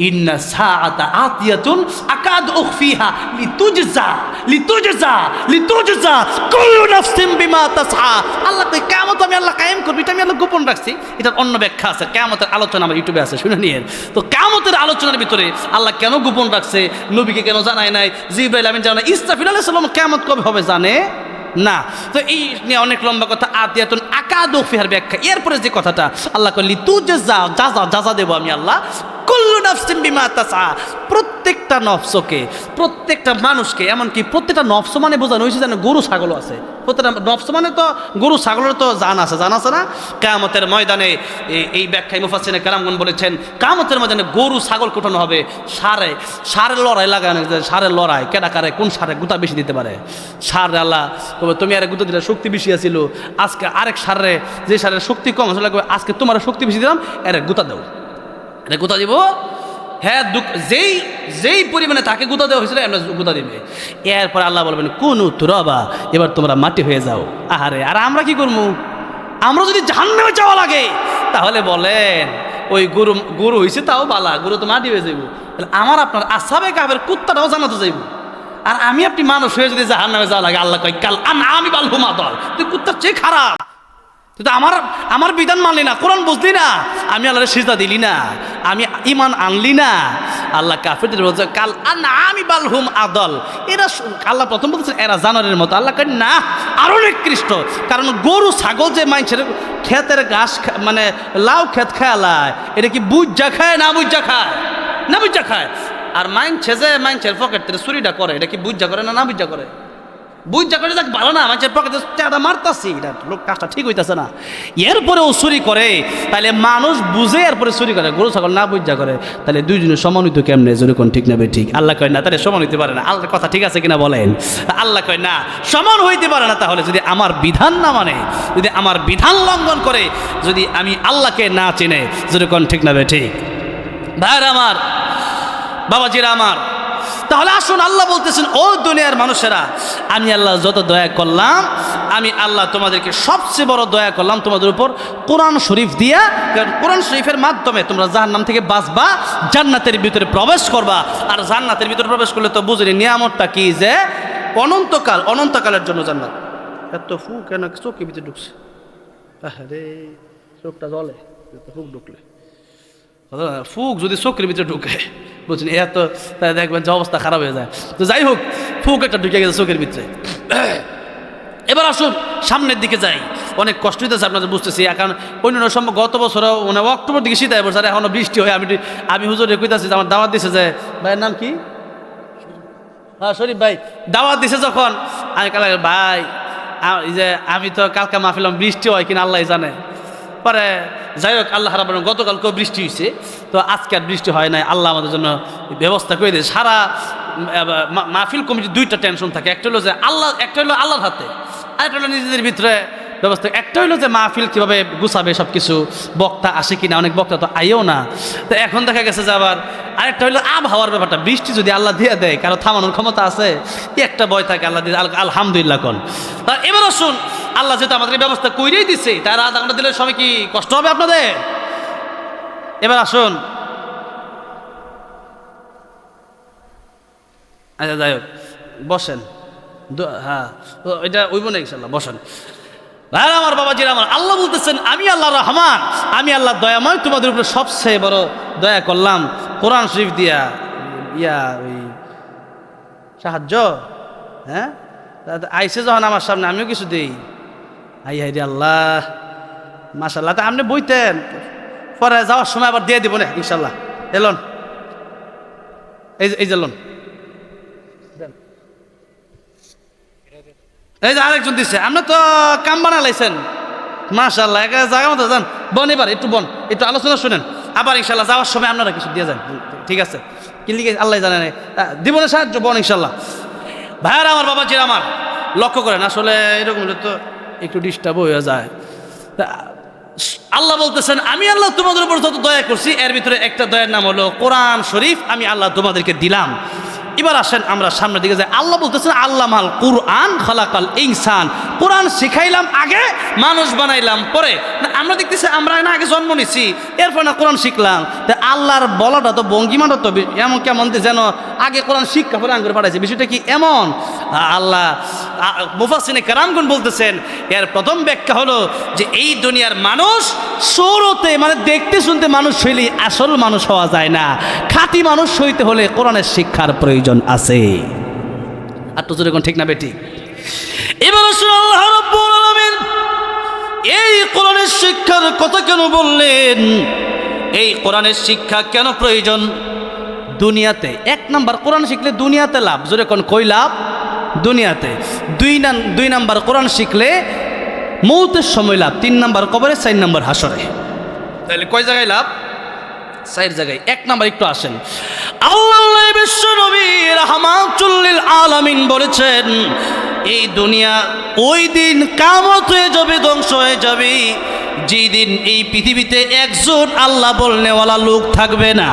ইন্না সাআতা আতিয়াতুন আকাদ উখফিহা লিতুজজা কুল্লু নাফসিন বিমা তাসআ। আল্লাহ কই কিয়ামত আমি আল্লাহ কায়েম করব, এটা আমি আল্লাহ গোপন রাখছি। এটার অন্য ব্যাখ্যা আছে, কিয়ামতের আলোচনা আমার ইউটিউবে আছে, শুনে নিয়েন। তো কিয়ামতের আলোচনার ভিতরে আল্লাহ কেন গোপন রাখছে, নবীকে কেন জানায় নাই, জিবরাইল আমিন জানে, ইসরাফিল আলাইহিস সালাম কিয়ামত কবে হবে জানে না। তো এই নিয়ে অনেক লম্বা কথা, আতিয়াতুন আকাদু ফিহার ব্যাখ্যা। এরপরে যে কথাটা আল্লাহ কইলি যা দেব আমি আল্লাহ, কুল্লু নাফসিন বিমা তাসআ, প্রত্যেকটা নফসকে, প্রত্যেকটা মানুষকে, এমনকি প্রত্যেকটা নফস মানে বোঝানো হয়েছে যেন গরু ছাগলও আছে। প্রত্যেকটা নফস মানে তো গরু ছাগলের তো জান আছে না? কিয়ামতের ময়দানে এই ব্যাখ্যায় মুফাসসিরিনে কেরামগণ বলেছেন, কিয়ামতের ময়দানে গরু ছাগল কোটানো হবে, সারের লড়াই লাগানো, সারের লড়াই কেডা কারে কোন সারে গুতা বেশি দিতে পারে। সারে আল্লাহ তবে তুমি আরে গুতা দিলে শক্তি বেশি আছিল, আজকে আরেক সারে যে সারের শক্তি কম আসলে আজকে তোমার শক্তি বেশি দিলাম, এর গুতা দাও, এটা গুতা দিব। হ্যাঁ, যেই পরিমাণে তাকে গুতা দেওয়া হয়েছিল এমন গুতা দিবে। এরপর আল্লাহ বলবেন কুনু তুরাবা, এবার তোমরা মাটি হয়ে যাও। আহারে, আর আমরা কি করবো? আমরা যদি জাহান্নামে যাওয়া লাগে তাহলে বলেন ওই গরু হয়েছে তাও বালা, গরু তো মাটি হয়ে যাইব। আমার আপনার আসহাবে কাফের কুত্তাটাও জান্নাতে যাইব। আর আমি আপনি মানুষ হয়ে যদি জাহান্নামে যাওয়া লাগে, আল্লাহ কয় কাল আমি বালহুমা দল, তুই কুত্তার চেয়ে খারাপ, তুই তো আমার বিধান মানলি না, কোরআন বুঝলি না, আমি আল্লাহর সিজদা দিলি না, আমি ঈমান আনলি না। আল্লাহ কাফেরদের বলছে কাল আমি বালহুম আদল, এরা আল্লাহ প্রথম বলছেন এরা জানোয়ারের মতো। আল্লাহ কয় না, আরো নিকৃষ্ট। কারণ গরু ছাগল যে মানুষের ক্ষেতের ঘাস মানে লাউ ক্ষেত খেলায়, এটা কি বুঝা খায় না বুঝা খায়? আর মানুষের পকেট থেকে চুরিটা করে, এটা কি বুঝা করে না বুঝা করে? বুঝা করে যাক ভালো না, মানুষের পকেটে চাঁদা মারতাছি, এটা লোক কাজটা ঠিক হইতেছে না, এরপরে ও চুরি করে, তাহলে মানুষ বুঝে এরপরে চুরি করে, গরু ছাগল না বুঝা করে, তাহলে দুইজনে সমান হইতো কেমনে? যদি কোন ঠিক না ঠিক? আল্লাহ কয় না, তাহলে সমান হইতে পারে না। আল্লাহর কথা ঠিক আছে কিনা বলেন? আল্লাহ কয় না, সমান হইতে পারে না। তাহলে যদি আমার বিধান না মানে, যদি আমার বিধান লঙ্ঘন করে, যদি আমি আল্লাহকে না চিনে, যদি কোন ঠিক না ঠিক? ভাইরা আমার, বাবাজিরা আমার, তাহলে আসুন, আল্লাহ বলতেছেন ও দুনিয়ার মানুষেরা, আমি আল্লাহ যত দয়া করলাম, আমি আল্লাহ তোমাদেরকে সবচেয়ে বড় দয়া করলাম তোমাদের উপর কোরআন শরীফ দিয়া। কারণ কোরআন শরীফের মাধ্যমে তোমরা জাহান্নাম থেকে বাঁচবা, জান্নাতের ভিতরে প্রবেশ করবা। আর জান্নাতের ভিতরে প্রবেশ করলে তো বুঝলি নিয়ামতটা কি, যে অনন্তকালের জন্য জান্নাত। এত ফু কেন চোখের ভিতরে ঢুকছে? আরে চোখটা জ্বলে, ফুক ঢুকলে, ফুক যদি চোখের ভিতরে ঢুকে বুঝছেন, এত দেখবেন যে অবস্থা খারাপ হয়ে যায়। তো যাই হোক, ফুক একটা ঢুকে গেছে চোখের ভিতরে। এবার আসুন সামনের দিকে যাই। অনেক কষ্ট হইতেছে আপনাদের, বুঝতেছি। কারণ অন্য সম্ভব গত বছরও মানে অক্টোবর দিকে শীত হয়, বছর এখনো বৃষ্টি হয়। আমি হুজুরে কইতাছি, আমার দাওয়াত দিছে, যে ভাইয়ের নাম কি, হ্যাঁ শরীফ ভাই, দাওয়াত দিছে যখন, আমি কাল ভাই এই যে আমি তো কালকে মাহফিলাম, বৃষ্টি হয় কিনা আল্লাহ জানে। পরে যাই হোক, আল্লাহ রাব্বুল আলামিন গতকালকেও বৃষ্টি হয়েছে, তো আজকে আর বৃষ্টি হয় নাই। আল্লাহ আমাদের জন্য ব্যবস্থা করে দিয়েছে। সারা মাহফিল কমিটির দুইটা টেনশন থাকে, একটা হলো যে আল্লাহর হাতে, আর একটা হলো নিজেদের ভিতরে ব্যবস্থা। একটা হইলো যে মাহফিল কীভাবে গুছাবে সব কিছু, বক্তা আসে কিনা, অনেক বক্তা তো আইও না। তো এখন দেখা গেছে যে আবার আরেকটা হইলো আবহাওয়ার ব্যাপারটা, বৃষ্টি যদি আল্লাহ দিয়ে দেয়, কারো থামানোর ক্ষমতা আছে, একটা ভয় থাকে আল্লাহ দিয়ে, আলহামদুলিল্লাহ কোন। তা এবার আসুন, আল্লাহ যেহেতু আমাদের ব্যবস্থা কইরেই দিছে, তার আধা ঘন্টা দিলে সবাই কি কষ্ট হবে আপনাদের? এবার আসুন, আচ্ছা যাই হোক, বসেন। হ্যাঁ, এটা ওইব না ইনশাল্লাহ, বসেন। ভাই আমার, বাবাজির আমার, আল্লাহ বলতেছেন আমি আল্লাহ রহমান, আমি আল্লাহ দয়াময়, তোমাদের উপরে সবচেয়ে বড় দয়া করলাম কোরআন শরীফ দিয়া ওই সাহায্য। হ্যাঁ, আইসে যখন আমার সামনে, আমিও কিছু দিই। হাই রে আল্লাহ, মাশাল্লাহ। তা আপনি বইতেন, পরে যাওয়ার সময় আবার দিয়ে দিব না ইনশাল্লাহ। এলন, এই যে লোন, এই যে আরেকজন দিচ্ছে, আপনি তো কাম বানালাইছেন মাশাআল্লাহ, একা জায়গা মতো যান। বন এবার একটু একটু আলোচনা শুনেন, আবার ইনশাল্লাহ যাওয়ার সময় আপনারা কিছু দিয়ে যান, ঠিক আছে? কিন্তু আল্লাহ জানে না, দিব না সাহায্য, বন ইনশাল্লাহ। ভাইয়ার আমার, বাবাজির আমার, লক্ষ্য করেন, আসলে এরকম তো একটু ডিস্টার্ব হয়ে যায়। আল্লাহ বলতেছেন আমি আল্লাহ তোমাদের উপর যত দয়া করছি, এর ভিতরে একটা দয়ার নাম হলো কোরআন শরীফ, আমি আল্লাহ তোমাদেরকে দিলাম। এবার আসেন আমরা সামনের দিকে যাই। আল্লাহ বলতেছেন আল্লামাল কুরআন খালাকাল ইনসান, কোরআন শিখাইলাম আগে, মানুষ বানাইলাম পরে। না, আমরা দেখতেছি আমরা না আগে জন্ম নিছি, এরপর না কোরআন শিখলাম। তা আল্লাহর বলাটা তো, ভঙ্গিমাটা তো এমন কেমন যেন আগে কোরআন শিক্ষা পরে আঙ্গুর পাঠাইছে, বিষয়টা কি এমন? আল্লাহ মুফাসসিরে কেরামগণ বলতেছেন এর প্রথম ব্যাখ্যা হলো যে এই দুনিয়ার মানুষ সৌরতে, মানে দেখতে শুনতে মানুষ হইলে আসল মানুষ হওয়া যায় না, খাঁটি মানুষ হইতে হলে কোরআনের শিক্ষার প্রয়োজন আছে। আর তো যেরকম ঠিক না বেটি? এবার আসুন, আল্লাহ রাব্বুল আলামিন এই কোরআনের শিক্ষার কথা কেন বললেন? এই কোরআনের শিক্ষা কেন প্রয়োজন দুনিয়াতে? এক নাম্বার, কোরআন শিখলে দুনিয়াতে লাভ, জোরে কোন কই লাভ? দুনিয়াতে। দুই নাম্বার, কোরআন শিখলে মৌতের সময় লাভ। 3 নাম্বার কবরে, 4 নাম্বার হাসরে। তাহলে কয় জায়গায় লাভ? 4 জায়গায়। এক নাম্বার একটু আসেন, আল্লাহ বিশ্ব নবী রাহমাতুল লিল আলামিন বলেছেন এই দুনিয়া ওই দিন কিয়ামত হয়ে যাবে, ধ্বংস হয়ে যাবে, যেদিন এই পৃথিবীতে একজন আল্লাহ বলনেওয়ালা লোক থাকবে না।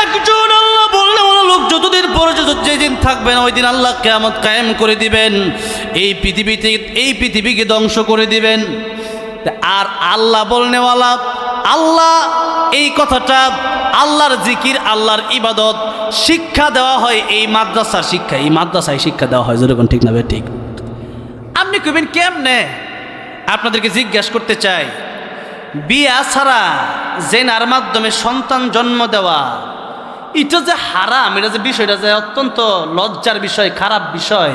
একজন আল্লাহ বলনেওয়ালা লোক যতদিন পর্যন্ত যেদিন থাকবে না, ওই দিন আল্লাহ কিয়ামত কায়েম করে দিবেন, এই পৃথিবীকে ধ্বংস করে দিবেন। আর আল্লাহ বলনেওয়ালা, আল্লাহ এই কথাটা, আল্লাহর জিকির, আল্লাহর ইবাদত শিক্ষা দেওয়া হয় এই মাদ্রাসার শিক্ষা, এই মাদ্রাসায় শিক্ষা দেওয়া হয়, যেরকম ঠিক না? ঠিক। আপনি কইবেন কেমনে? আপনাদেরকে জিজ্ঞাসা করতে চাই, বিয়া ছাড়া জেনার মাধ্যমে সন্তান জন্ম দেওয়া, এটা যে হারাম, এটা যে বিষয়টা যে অত্যন্ত লজ্জার বিষয়, খারাপ বিষয়,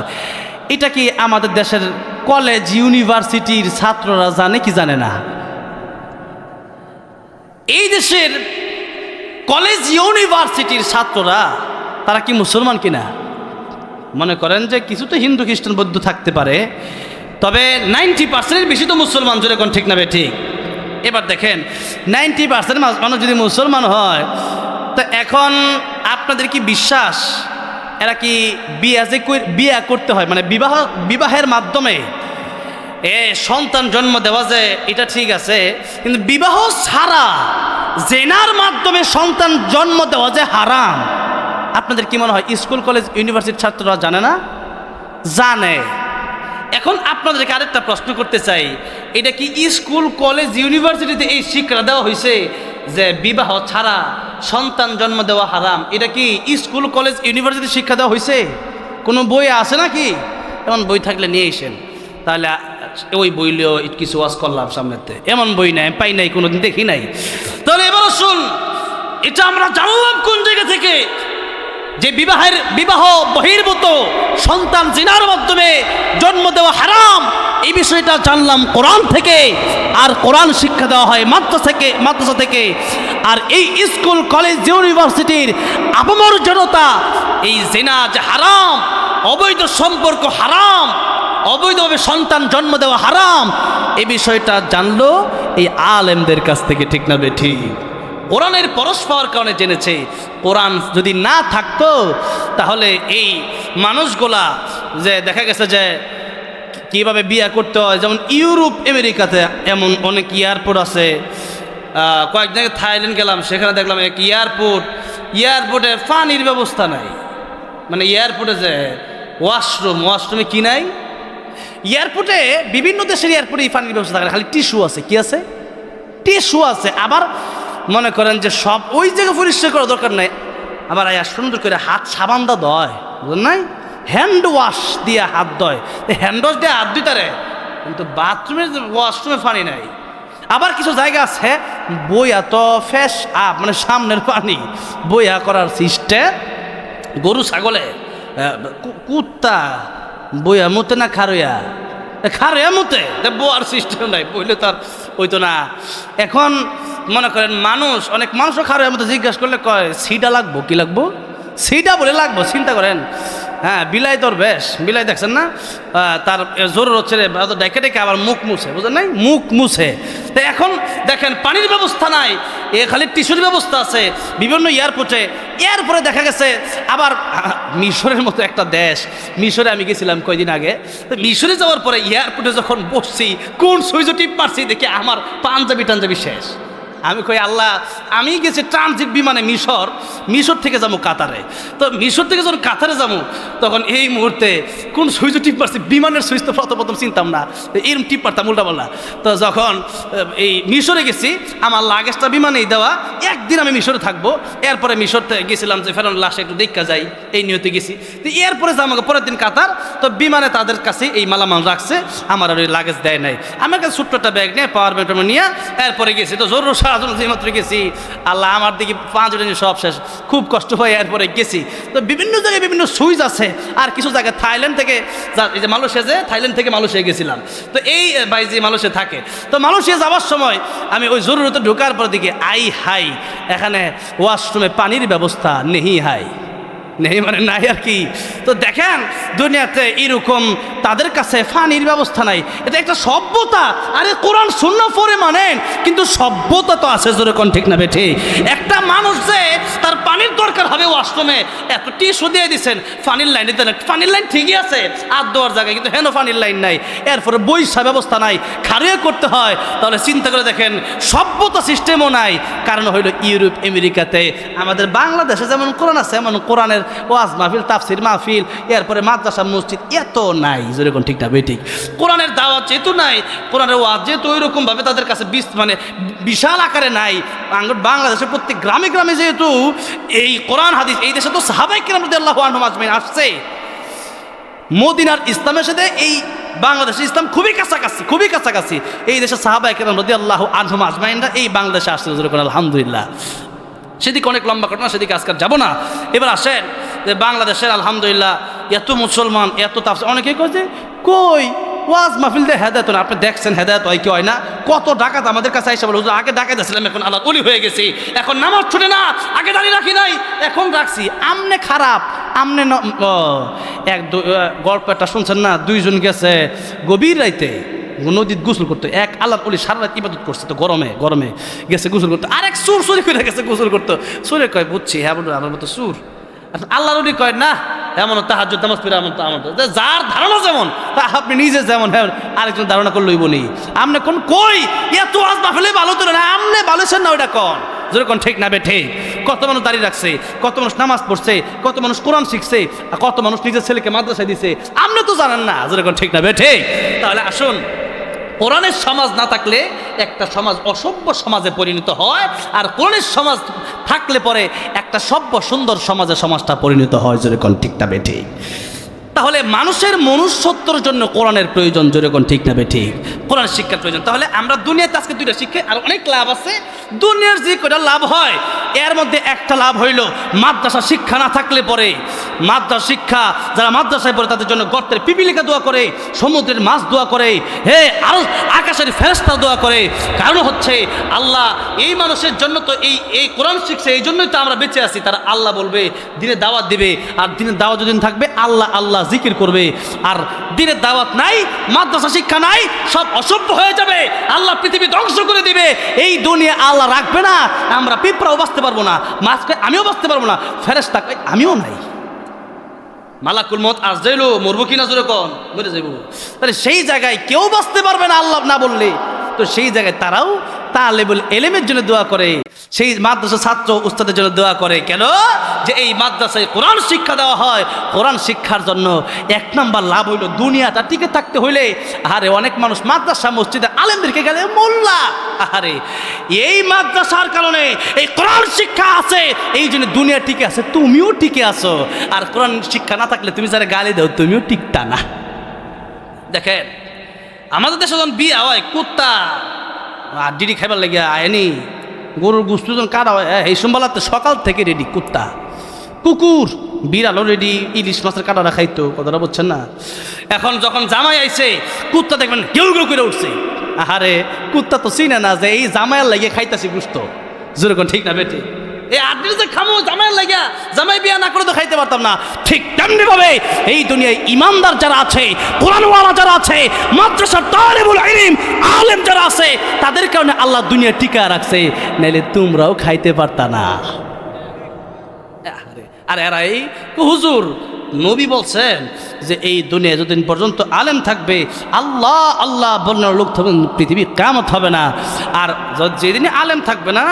এটা কি আমাদের দেশের কলেজ ইউনিভার্সিটির ছাত্ররা জানে কি জানে না? এই দেশের কলেজ ইউনিভার্সিটির ছাত্ররা তারা কি মুসলমান কিনা? মনে করেন যে কিছু তো হিন্দু খ্রিস্টান বৌদ্ধ থাকতে পারে, তবে 90% বেশি তো মুসলমান, জোরে কোন ঠিক না বে ঠিক? এবার দেখেন 90% মানুষ যদি মুসলমান হয়, তো এখন আপনাদের কি বিশ্বাস এরা কি বিয়া করতে হয়, মানে বিবাহের মাধ্যমে সন্তান জন্ম দেওয়া যায়, এটা ঠিক আছে, কিন্তু বিবাহ ছাড়া জেনার মাধ্যমে সন্তান জন্ম দেওয়া যায় হারাম। আপনাদের কি মনে হয় স্কুল কলেজ ইউনিভার্সিটির ছাত্ররা জানে না? জানে। এখন আপনাদেরকে আরেকটা প্রশ্ন করতে চাই, এটা কি স্কুল কলেজ ইউনিভার্সিটিতে এই শিক্ষা দেওয়া হয়েছে যে বিবাহ ছাড়া সন্তান জন্ম দেওয়া হারাম? এটা কি স্কুল কলেজ ইউনিভার্সিটি শিক্ষা দেওয়া হয়েছে? কোনো বই আছে নাকি? এমন বই থাকলে নিয়ে এসেন, তাহলে ওই বইলেও কিছু ওয়াজ করলাম সামনেতে। এমন বই নাই, পাই নাই, কোনোদিন দেখি নাই। তাহলে এবার শুন, এটা আমরা জানলাম কোন জায়গা থেকে যে বিবাহ বহির্ভূত সন্তান জিনার মাধ্যমে জন্ম দেওয়া হারাম, এই বিষয়টা জানলাম কোরআন থেকে। আর কোরআন শিক্ষা দেওয়া হয় মাদ্রাসা থেকে। আর এই স্কুল কলেজ ইউনিভার্সিটির আপামর জনতা এই জিনা যে হারাম, অবৈধ সম্পর্ক হারাম, অবৈধভাবে সন্তান জন্ম দেওয়া হারাম, এই বিষয়টা জানলো এই আলেমদের কাছ থেকে, ঠিক না বেঠিক? কোরআনের পরস্পর কারণে জেনেছে। কোরআন যদি না থাকতো তাহলে এই মানুষগুলা যে দেখা গেছে যে কীভাবে বিয়ে করতে হয়। যেমন ইউরোপ আমেরিকাতে এমন অনেক এয়ারপোর্ট আছে। কয়েকদিন আগে থাইল্যান্ড গেলাম, সেখানে দেখলাম এক এয়ারপোর্টে পানির ব্যবস্থা নাই। মানে এয়ারপোর্টে যে ওয়াশরুমে কি নাই? এয়ারপোর্টে বিভিন্ন দেশের এয়ারপোর্টে পানির ব্যবস্থা থাকে, খালি টিস্যু আছে। কি আছে? টিস্যু আছে। আবার মনে করেন যে সব ওই জায়গায় পরিষ্কার করার দরকার নাই, আবার সুন্দর করে হাত সাবান দা ধয়, বুঝলেন নাই? হ্যান্ড ওয়াশ দিয়ে হাত ধয়, হ্যান্ড ওয়াশ দিয়ে হাত দিতারে, কিন্তু বাথরুমের ওয়াশরুমে পানি নাই। আবার কিছু জায়গা আছে বইয়া তো ফ্রেশ আপ, মানে সামনের পানি বইয়া করার সিস্টেম। গরু ছাগলে কুত্তা বইয়া মতে না খারইয়া মতে, বোয়ার সিস্টেম নাই, বইলে তার হইতো না। এখন মনে করেন অনেক মানুষও খারইয়া মতো জিজ্ঞাসা করলে কয় সিডা লাগবো। কি লাগবো? সিডা বলে লাগবো। চিন্তা করেন, হ্যাঁ, বিলাই তোর বেশ, বিলাই দেখছেন না, তার জোর হচ্ছে ডেকে ডেকে আবার মুখ মুছে, বুঝলেন নাই? মুখ মুছে। তো এখন দেখেন পানির ব্যবস্থা নাই, খালি টিস্যুর ব্যবস্থা আছে বিভিন্ন এয়ারপোর্টে। এরপরে দেখা গেছে আবার মিশরের মতো একটা দেশ, মিশরে আমি গেছিলাম কয়দিন আগে। তো মিশরে যাওয়ার পরে এয়ারপোর্টে যখন বসছি, কোন সুইচ টিপ মারছি দেখি আমার পাঞ্জাবি শেষ। আমি কই আল্লাহ, আমি গেছি ট্রানজিট বিমানে মিশর থেকে যাবো কাতারে। তো মিশর থেকে যখন কাতারে যাবো, তখন এই মুহূর্তে কোন সুইচ টিপ মারছি, বিমানের সুইচ তো প্রথম চিনতাম না, এরম টিপ মারতাম উল্টা পাল্লা। তো যখন এই মিশরে গেছি, আমার লাগেজটা বিমানেই দেওয়া, একদিন আমি মিশরে থাকবো। এরপরে মিশরতে গেছিলাম যে ফেরান লাশে একটু দেখা যাই, এই নিয়তে গেছি। তো এরপরে যে আমাকে পরের দিন কাতার, তো বিমানে তাদের কাছে এই মালামাল রাখছে, আমার আর ওই লাগেজ দেয় নাই। আমার কাছে ছোট্ট একটা ব্যাগ নিয়ে পাওয়ার ব্যাগটা নিয়ে এরপরে গেছি। তো জরুর মাত্র গেছি, আল্লাহ আমার দিকে 5 দিন সব শেষ, খুব কষ্ট হয়। এরপরে গেছি, তো বিভিন্ন জায়গায় বিভিন্ন সুইচ আছে। আর কিছু জায়গায় থাইল্যান্ড থেকে, এই যে থাইল্যান্ড থেকে মালয়েশিয়া গেছিলাম। তো এই বাইজি মালয়েশিয়া থাকে। তো মালয়েশিয়া যাওয়ার সময় আমি ওই জরুরতে ঢোকার পর দিকে হাই এখানে ওয়াশরুমে পানির ব্যবস্থা নেই মানে নাই আর কি। তো দেখেন দুনিয়াতে এরকম তাদের কাছে পানির ব্যবস্থা নাই, এটা একটা সভ্যতা। আরে কোরআন সুন্নাহ পড়ে মানেন, কিন্তু সভ্যতা তো আছে, জোরে কোন ঠিক না বেঠি? একটা মানুষ যে তার পানির দরকার হবে ওয়াশরুমে, এত টিস্যু দিয়ে দিচ্ছেন, পানির লাইন দিতে না, পানির লাইন ঠিকই আছে আর দেওয়ার জায়গায়, কিন্তু হেন পানির লাইন নাই। এরপরে বৈশা ব্যবস্থা নাই, খারিয়ে করতে হয়। তাহলে চিন্তা করে দেখেন, সভ্যতা সিস্টেমও নাই। কারণ হইল ইউরোপ আমেরিকাতে, আমাদের বাংলাদেশে যেমন কোরআন আছে, এমন কোরআনের ওয়াজ মাহফিল, তাফসির মাহফিল, এরপরে মাদ্রাসা মসজিদ এত নাই, যেরকম ঠিক না বেঠিক? কোরআনের দাওয়াত যেহেতু নাই, কোরআনের ওয়াজ যেহেতু ওই রকম ভাবে তাদের কাছে মানে বিশাল আকারে নাই, বাংলাদেশের প্রত্যেক গ্রামে গ্রামে যেহেতু এই কোরআন হাদিস, এই দেশে তো সাহাবায়ে কেরাম রাদিয়াল্লাহু আনহুম আজমাইন আসছে। মদিনার ইসলামের সাথে এই বাংলাদেশের ইসলাম খুবই কাছাকাছি। এই দেশে সাহাবায়ে কেরাম রাদিয়াল্লাহু আনহুম আজমাইনরা এই বাংলাদেশে আসছে, আলহামদুলিল্লাহ। সেদিকে অনেক লম্বা ঘটনা, সেদিকে আজকাল যাব না। এবার আসেন যে বাংলাদেশের আলহামদুলিল্লাহ এত মুসলমান, এত তাফসীর, অনেকেই কয় যে কই ওয়াজ মাহফিল দিয়ে হেদায়েত না। আপনি দেখছেন হেদায়েত হয় কি হয় না? কত ডাকাত আমাদের কাছে আইসা বলে, হুজুর আগে ডাকাত ছিলাম, এখন আল্লাহ ওলি হয়ে গেছি, এখন নামাজ ছুটে না, আগে দাঁড়িয়ে রাখি নাই, এখন রাখছি। আমনে খারাপ, আমনে গল্প একটা শুনছেন না? 2 জন গেছে গভীর রাইতে নদীত গোসল করতে, এক আল্লাহ ওলি সারা রাত ইবাদত করছে, তো গরমে গেছে গোসল করতে, আরেক সুর চুরি করে গেছে গোসল করতে। সুরে কয় বুঝছি, হ্যাঁ বলুন আমার মতো সুর। আল্লাহ রলি কয় না, এমন তাহাজ্জুদ নামাজ পড়ে এমন, যার ধারণা যেমন, তা আপনি নিজে যেমন, হ্যাঁ আরেকজন ধারণা করলেই বলি। আপনি কোন কই এত আজ মাহফিলে ভালো তো না, আপনি ভালোছেন না ওইটা কন, যেরকম ঠিক না বেঠে? কত মানুষ দাঁড়িয়ে রাখছে, কত মানুষ নামাজ পড়ছে, কত মানুষ কোরআন শিখছে, কত মানুষ নিজের ছেলেকে মাদ্রাসায় দিছে, আপনি তো জানেন না, যেরকম ঠিক না বেঠে? তাহলে আসুন, কোরআনের সমাজ না থাকলে একটা সমাজ অসভ্য সমাজে পরিণত হয়, আর কোরআনের সমাজ থাকলে পরে একটা সভ্য সুন্দর সমাজটা পরিণত হয়, যেরকম ঠিক না বেঠে? তাহলে মানুষের মনুষ্যত্বর জন্য কোরআনের প্রয়োজন, যেরকম ঠিক না বেঠিক? কোরআন শিক্ষার প্রয়োজন। তাহলে আমরা দুনিয়াতে আজকে 2টা শিক্ষা, আর অনেক লাভ আছে। দুনিয়ার যে কয়টা লাভ হয়, এর মধ্যে একটা লাভ হইল মাদ্রাসা শিক্ষা না থাকলে পরে, মাদ্রাসা শিক্ষা যারা মাদ্রাসায় পড়ে তাদের জন্য গর্তের পিপিলিকা দোয়া করে, সমুদ্রের মাছ দোয়া করে, হে আর আকাশের ফেরেশতা দোয়া করে। কারণ হচ্ছে আল্লাহ এই মানুষের জন্য তো এই কোরআন শিখছে, এই জন্যই তো আমরা বেঁচে আছি। তারা আল্লাহ বলবে, দিনে দাওয়াত দিবে, আর দিনের দাওয়াত যদিন থাকবে আল্লাহ জিকির করবে। আর দিনের দাওয়াত নাই, মাদ্রাসা শিক্ষা নাই, সব অসভ্য হয়ে যাবে, আল্লাহ পৃথিবী ধ্বংস করে দিবে। এই দুনিয়া আল্লাহ রাখবে না, আমরা পিঁপড়াও বাঁচতে পারবো না, আমিও বাঁচতে পারবো না, ফেরেশতা আমিও নাই। মালাকুল মত আসজাইলো মরবো কিনা জোরে কন মরে যাইব। তাহলে সেই জায়গায় কেউ বাঁচতে পারবে না আল্লাহ না বললে, তো সেই জায়গায় তারাও তালেবুল ইলমের জন্য দোয়া করে, সেই মাদ্রাসা ছাত্র উস্তাদের জন্য দোয়া করে। কেন? যে এই মাদ্রাসায় কোরআন শিক্ষা দেওয়া হয়, কোরআন শিক্ষার জন্য এক নাম্বার লাভ হইল দুনিয়াটা টিকে থাকতে হইলে, আরে অনেক মানুষ মাদ্রাসা মসজিদে আলেমদেরকে গেলে মোল্লা, আরে এই মাদ্রাসার কারণে এই কোরআন শিক্ষা আছে, এই জন্য দুনিয়া টিকে আছে, তুমিও টিকে আছো। আর কোরআন শিক্ষা না থাকলে তুমি যারা গালি দাও তুমিও টিকতা না। দেখেন আমাদের দেশে যখন বিয়ে হয় কুত্তা আর ডিডি খাইবার লেগে আয়নি, গরুর গুস্তু যখন কাটা হয় এই সোমবালাতে সকাল থেকে রেডি, কুত্তা কুকুর বিড়ালও রেডি, ইলিশ মাছের কাটাটা খাইতো, কথাটা বলছেন না। এখন যখন জামাই আইছে কুত্তা দেখবেন কেউ কেউ করে উঠছে, আহারে কুত্তা তো চিনে না যে এই জামাইয়ের লাগিয়ে খাইতেছি গুস্ত, যেরকম ঠিক না বেটে এই আড্ডি যে খামো জামাইয়ের লাগিয়া, জামাই বিয়া না করে তো খাইতে পারতাম না। ঠিক তেমনি ভাবে এই দুনিয়ায় ইমানদার যারা আছে, কোরআনওয়ালা যারা আছে, মাদ্রাসার তালেবুল ইলম আলেম যারা আছে, তাদের কারণে আল্লাহ দুনিয়া টিকা রাখছে, নাইলে তোমরাও খাইতে পারতা না। আর এরা এই হুজুর নবী বলছেন যে এই দুনিয়া যতদিন পর্যন্ত আলেম থাকবে আল্লাহ আল্লাহ বন্যার লোক থাকবেন, পৃথিবী কিয়ামত হবে না। আর যেদিনে আলেম থাকবে না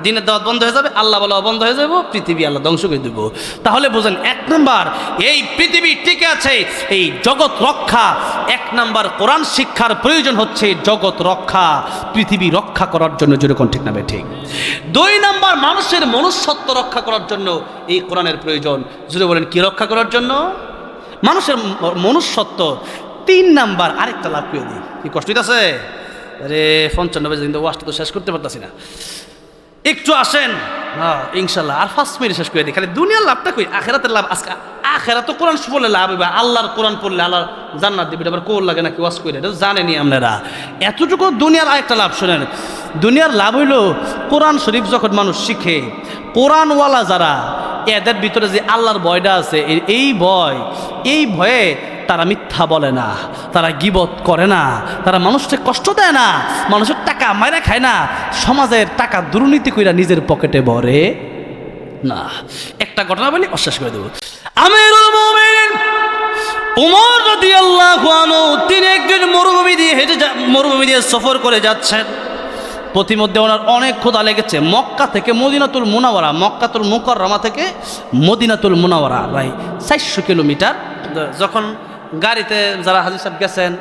দিনের দাওয়াত বন্ধ হয়ে যাবে, আল্লাহ বলা বন্ধ হয়ে যাবে, পৃথিবী আল্লাহ ধ্বংস করে দেব। তাহলে বোঝেন এক নাম্বার এই পৃথিবী টিকে আছে এই জগৎ রক্ষা, এক নাম্বার কোরআন শিক্ষার প্রয়োজন হচ্ছে জগৎ রক্ষা, পৃথিবী রক্ষা করার জন্য, যেরকম ঠিক না ঠিক। দুই নাম্বার মানুষের মনুষ্যত্ব রক্ষা করার জন্য এই কোরআনের প্রয়োজন। যদি বলেন কি রক্ষা করার জন্য? মানুষের মনুষ্যত্ব। তিন নাম্বার আরেকটা লাভ করে দিই, কি কষ্ট হইতেছে? আরে 55 বাজে কিন্তু ওয়াজটা তো শেষ করতে পারতাছি না, একটু আসেন। হ্যাঁ ইনশাল্লাহ আর 5 মিনিট শেষ করে দিই। খালি দুনিয়ার লাভটা কই, আখেরাতের লাভ। আজকে আখেরাত তো কোরআন পড়লে লাভ হইবা, আল্লাহর কোরআন পড়লে আল্লাহ জান্নাত দিবে। আবার কোর লাগে নাকি ওয়াজ করে, এটা জানেনি আপনারা। এতটুকু দুনিয়ার আরেকটা লাভ শোনেন, দুনিয়ার লাভ হইল কোরআন শরীফ যখন মানুষ শিখে, কোরআনওয়ালা যারা, এদের ভিতরে যে আল্লাহর ভয়টা আছে, এই ভয়ে তারা মিথ্যা বলে না, তারা গীবত করে না, তারা মানুষকে কষ্ট দেয় না, মানুষের টাকা মাইরা খায় না, সমাজের টাকা দুর্নীতি কইরা নিজের পকেটে ভরে না। একটা ঘটনা বলি অশ্বাস করে দেব। আমিরুল মুমিনিন উমর রাদিয়াল্লাহু আনহু তিনি একদিন মরুভূমি দিয়ে সফর করে যাচ্ছেন। প্রতিমধ্যে ওনার অনেক ক্ষুধা লেগেছে। মক্কা থেকে মদিনাতুল মুনাওয়ারা, মক্কাতুল মুকাররমা থেকে মদিনাতুল মুনাওয়ারা প্রায় 400 কিলোমিটার। যখন গাড়িতে যারা হাজির সাহেব গেছেন,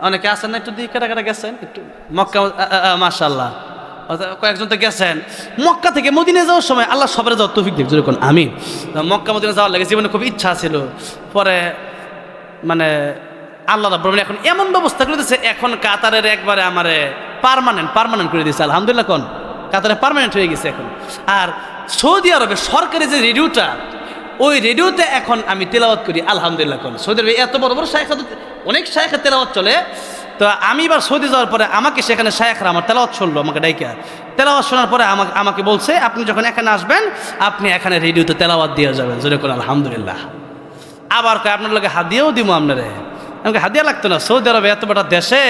অনেকে আছেন না একটু দিয়ে কেটা গেছেন একটু মক্কা, মাশাআল্লাহ কয়েকজন তো গেছেন। মক্কা থেকে মদিনা যাওয়ার সময় আল্লাহ সবার যাওয়ার তৌফিক দেখ, যেরকম আমিন। মক্কা মদিনা যাওয়ার লাগে জীবনে খুব ইচ্ছা ছিল, পরে মানে আল্লাহ রাব্বুল এখন এমন ব্যবস্থা করে দিয়েছে, এখন কাতারের একবারে আমারে পার্মানেন্ট করে দিয়েছে আলহামদুলিল্লাহ। কোন কাতারে পার্মানেন্ট হয়ে গেছে এখন। আর সৌদি আরবে সরকারি যে রেডিওটা, ওই রেডিওতে এখন আমি তেলাওয়াত করি আলহামদুলিল্লাহ। কোন সৌদি আরবে এত বড় বড় শায়েখ, অনেক শায়েখের তেলাওয়াত চলে। তো আমি এবার সৌদি যাওয়ার পরে আমাকে সেখানে শায়েখরা আমার তেলাওয়াত শুনলো, আমাকে ডাইকা তেলাওয়াত শোনার পরে আমাকে বলছে আপনি যখন এখানে আসবেন আপনি এখানে রেডিওতে তেলাওয়াত দিয়ে যাবেন, যেরকম আলহামদুলিল্লাহ। আবার আপনার লোকে হাদিয়াও দিব আপনারে, আমাকে হাদিয়া লাগতো না। সৌদি আরবে এত বড় দেশে,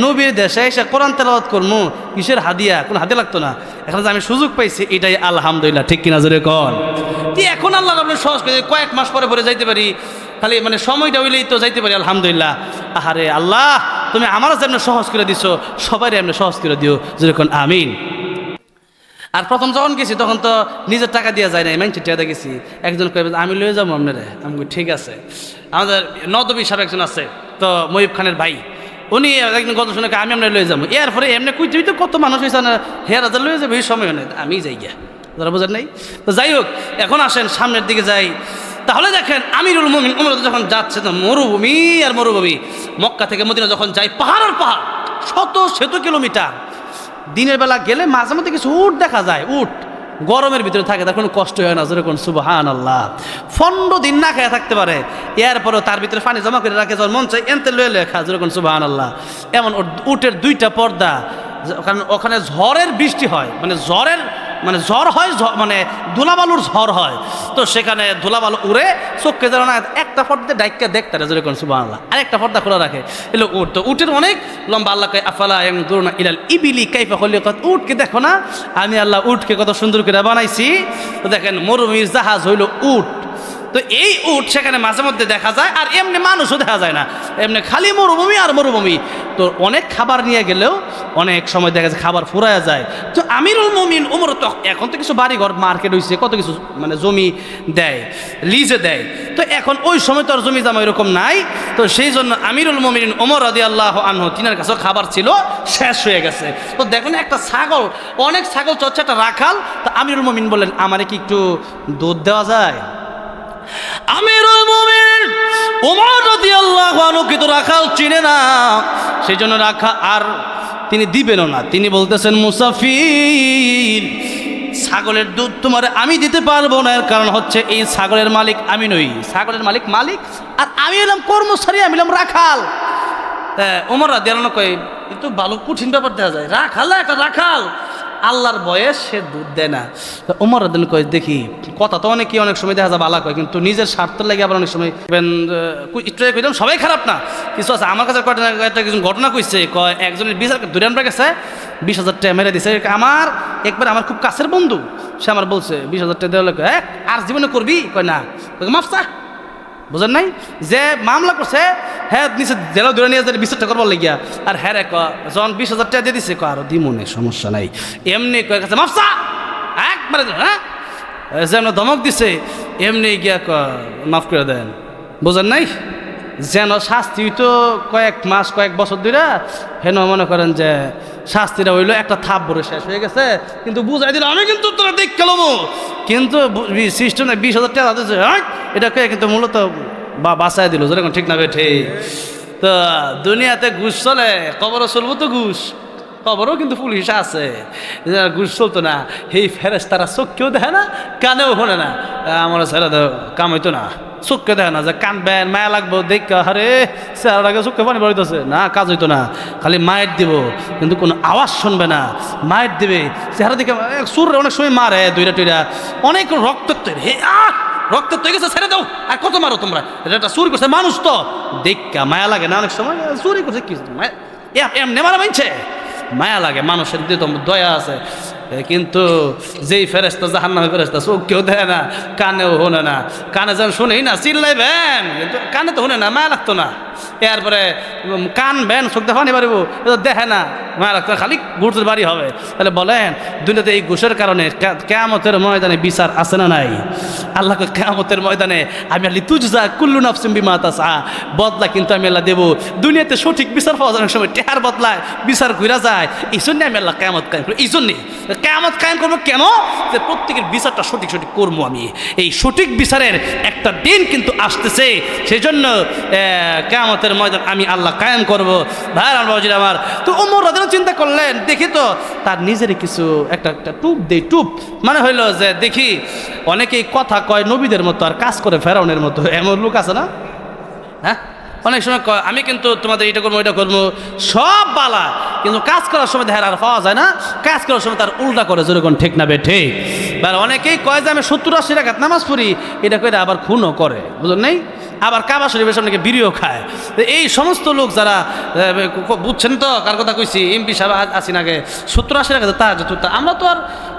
নবীর দেশে এসে কোরআন তেলাওয়াত করবো, কিসের হাদিয়া? কোনো হাদিয়া লাগতো না। এখন যে আমি সুযোগ পাইছি এটাই আলহামদুলিল্লাহ, ঠিক কিনা জোরে কর। এখন আল্লাহ রাব্বুল সহজ করে কয়েক মাস পরে যাইতে পারি, খালি মানে সময়টা হইলেই তো যাইতে পারি আলহামদুলিল্লাহ। আহারে আল্লাহ তুমি আমারও যেমন সহজ করে দিছো, সবাই এমনি সহজ করে দিও, যেরকম আমিন। আর প্রথম যখন গেছি তখন তো নিজের টাকা দিয়ে যায় না, মাইন্সের টাকা গেছি। একজন কইবে আমি লয়ে যাবো আপনারে, আমি ঠিক আছে। আমাদের নদবী সাহেব একজন আছে, তো মহিব খানের ভাই, উনি একদিন গত শুনে আমি আপনার লয়ে যাবো। এরপরে এমনি কুইতে হইতে কত মানুষ হয়েছে না, হেরাজার লয়ে যাবো, এই সময় নেই, আমি যাই গিয়া, যারা বোঝেন নাই। তো যাই হোক, এখন আসেন সামনের দিকে যাই। তাহলে দেখেন আমিরুল মুমিন উমর যখন যাচ্ছে, তো মরুভূমি আর মরুভূমি, মক্কা থেকে মদিনা যখন যাই, পাহাড় আর পাহাড়, শত কিলোমিটার। দিনের বেলা গেলে মাঝে মধ্যে কিছু উট দেখা যায়, উট গরমের ভিতরে থাকে, তার কোনো কষ্ট হয় না, যেরকম সুবহানাল্লাহ। 15 দিন না খেয়ে থাকতে পারে, এরপরেও তার ভিতরে পানি জমা করে রাখে, যখন মন চাই এনতে লয়ে লেখা, যেরকম সুবহানাল্লাহ। এমন উটের 2টা পর্দা, কারণ ওখানে ঝড়ের বৃষ্টি হয়, মানে ঝড় হয়, মানে ধুলাবালুর ঝড় হয়, তো সেখানে ধুলাবালু উড়ে চোখকে যেন না, একটা পর্দাতে ডাইকা দেখতে যেরকম সুবহানাল্লাহ, আরেকটা পর্দা খোলা রাখে। এলো উট, তো উটের অনেক লম্বা। আল্লাহ কয় আফালা ইয়ানজুরুনা ইলাল ইবিলি কাইফা খুলিকাত, উটকে দেখো না আমি আল্লাহ উটকে কত সুন্দর করে বানাইছি। তো দেখেন মরুভূমির জাহাজ হইল উট, তো এই উট সেখানে মাঝে মধ্যে দেখা যায়, আর এমনি মানুষও দেখা যায় না, এমনি খালি মরুভূমি আর মরুভূমি। তো অনেক খাবার নিয়ে গেলেও অনেক সময় দেখা যায় খাবার ফুরায়া যায়। তো আমিরুল মুমিনিন ওমর, তো এখন তো কিছু বাড়িঘর মার্কেট হয়েছে, কত কিছু মানে জমি দেয়, লিজে দেয়। তো এখন ওই সময় তো আর জমি জামা এরকম নাই। তো সেই জন্য আমিরুল মুমিনিন ওমর রাদিয়াল্লাহু আনহু তিনার কাছে খাবার ছিল, শেষ হয়ে গেছে। তো দেখেন একটা ছাগল, অনেক ছাগল চচ্ছে, একটা রাখাল। তো আমিরুল মুমিনিন বললেন, আমারে কি একটু দুধ দেওয়া যায়? আমিরুল মুমিনিন ওমর রাদিয়াল্লাহু আনহু কিন্তু রাখাল চিনে না, সেই জন্য রাখা আর তিনি দিবেনও না। তিনি বলতেছেন, মুসাফির, ছাগলের দুধ তোমার আমি দিতে পারবো না। এর কারণ হচ্ছে এই ছাগলের মালিক আমি নই, ছাগলের মালিক মালিক, আর আমি এলাম কর্মচারী, আমি এলাম রাখাল। ওমর রাদিয়াল্লাহু আনহু কয়, কিন্তু ভালো কঠিন ব্যাপার দেখা যায়, রাখাল একটা রাখাল আল্লাহর বয়স সে দুধ দেয় না। ওমর রাদিয়াল্লাহু আনহু কয়, দেখি কথা তো অনেক সময় দেখা যায় ভালো কয়, কিন্তু নিজের স্বার্থের লাগে আবার অনেক সময় একটু কইলাম, সবাই খারাপ না, কিছু আছে। আমার কাছে একটা কিছু ঘটনা কইছে, কয় একজনের বিচার ধরে আমরা গেছে 20,000 টাকা মেরে দিছে। আমার একবার আমার খুব কাছের বন্ধু, সে আমার বলছে 20,000 টাকা দেওয়া লাগে, আর জীবনে করবি? কয় না। মাফসা বুঝেন নাই, যে মামলা করছে হ্যাঁ নিচে জেলা ধরে নিয়ে যায় বিচারটা করবার লাগিয়া, আর হ্যাঁ রে যখন 20,000 টাকা দিয়ে দিছে, আরো দিমনে সমস্যা নাই, এমনি কয়ে গেছে মাফসা একবারে, হ্যাঁ যেন ধমক দিছে, এমনি গিয়া মাফ করে দেন। বুঝেন নাই, যেন শাস্তি হইতো কয়েক মাস কয়েক বছর ধরে, হেন মনে করেন যে শাস্তিটা হইলো একটা থাপ ভরে শেষ হয়ে গেছে, কিন্তু বুঝাই দিল আমি কিন্তু তোরা দেখ গেলাম, কিন্তু সিস্টেম 20,000 টাকা দিচ্ছে, এটা কে কিন্তু মূলত বাঁচাই দিল, যেরকম ঠিক না বেঠে। তো দুনিয়াতে ঘুষ চলে, কবরও চলবো তো ঘুষ, কবরও কিন্তু পুলিশ আছে, ঘুষ চলতো না। এই ফেরেশতারা চোখকেও দেখে না, কানেও শোনে না, আমার ছেড়ে কাম হইতো না, চোখকে দেখে না, যে কানবেন মায়া লাগবো দেখ, আরে চেহারাটাকে চোখে পানি পড়িতেছে না, কাজ হইতো না, খালি মায়ের দিব, কিন্তু কোনো আওয়াজ শুনবে না, মায়ের দিবে চেহারা দিকে। সুর অনেক সময় মারে দুইটা টুইরা, অনেক রক্ত তৈরি, রক্ত তৈরি গেছে, ছেড়ে দাও, আর কত মারো তোমরা, এটা চুরি করছে মানুষ তো দেখা মায়া লাগে না, অনেক সময় চুরি করছে কি এমনি মারা মানছে, মায়া লাগে, মানুষের দিকে তো দয়া আছে। কিন্তু যেই ফেরেশতা জাহান্নামী ফেরেশতা, চোখ কেউ দেয় না, কানেও শোনে না, কানে যেন শুনেই না চিল্লাইবেন, কিন্তু কানে তো শুনে না, মায়া লাগতো না। এরপরে কানবেন, চোখ দেখা নিয়ে পারিব, দেখে না, মায়া লাগতো, খালি ঘুরতে বাড়ি হবে। তাহলে বলেন দুনিয়াতে এই ঘুষের কারণে কিয়ামতের ময়দানে বিচার আছে না নাই? আল্লাহ কিয়ামতের ময়দানে আমি আল্লাহ তুজজা কুল্লু নাফসিন বিমা তাসআ, বদলা কিন্তু আমি আল্লাহ দেবো। দুনিয়াতে সঠিক বিচার পাওয়া যায়, সময় টেহার বদলায় বিচার ঘুরা যায়, এই জন্যে আমি আল্লাহ কিয়ামত কায়েম করি। এই জন্যে কিয়ামত কায়েম করবো কেন? যে প্রত্যেকের বিচারটা সঠিক করবো আমি। এই সঠিক বিচারের একটা দিন কিন্তু আসতেছে, সেই জন্য কিয়ামতের ময়দান আমি আল্লাহ কায়েম করবো। ভাই বাবাজির আমার, তো ওমর রাদিয়াল্লাহু চিন্তা করলেন, দেখি তো তার নিজের কিছু একটা টুপ দেই, টুপ মানে হইলো যে দেখি অনেকেই কথা কয় নবীদের মতো আর কাজ করে ফেরাউনের মতো, এমন লোক আছে না? হ্যাঁ, অনেক সময় কয় আমি কিন্তু তোমাদের এটা করবো এটা করবো, সব বালা, কিন্তু কাজ করার সময় দেখা আর পাওয়া যায় না, কাজ করার সময় তার উল্টা করে, যেরকম ঠিক না বেঠে। অনেকেই কয় যে আমি 70-80 রাকাত নামাজ পড়ি, এটা করে আবার খুনও করে, বুঝলেন নাই? আবার কাবা শরীফের সামনে বিড়িও খায়। তো এই সমস্ত লোক যারা, বুঝছেন তো কার কথা কইছি, এমপি সাহেব আসিন আগে 70-80 রাকাত তাহাজ্জুদ, আমরা তো আর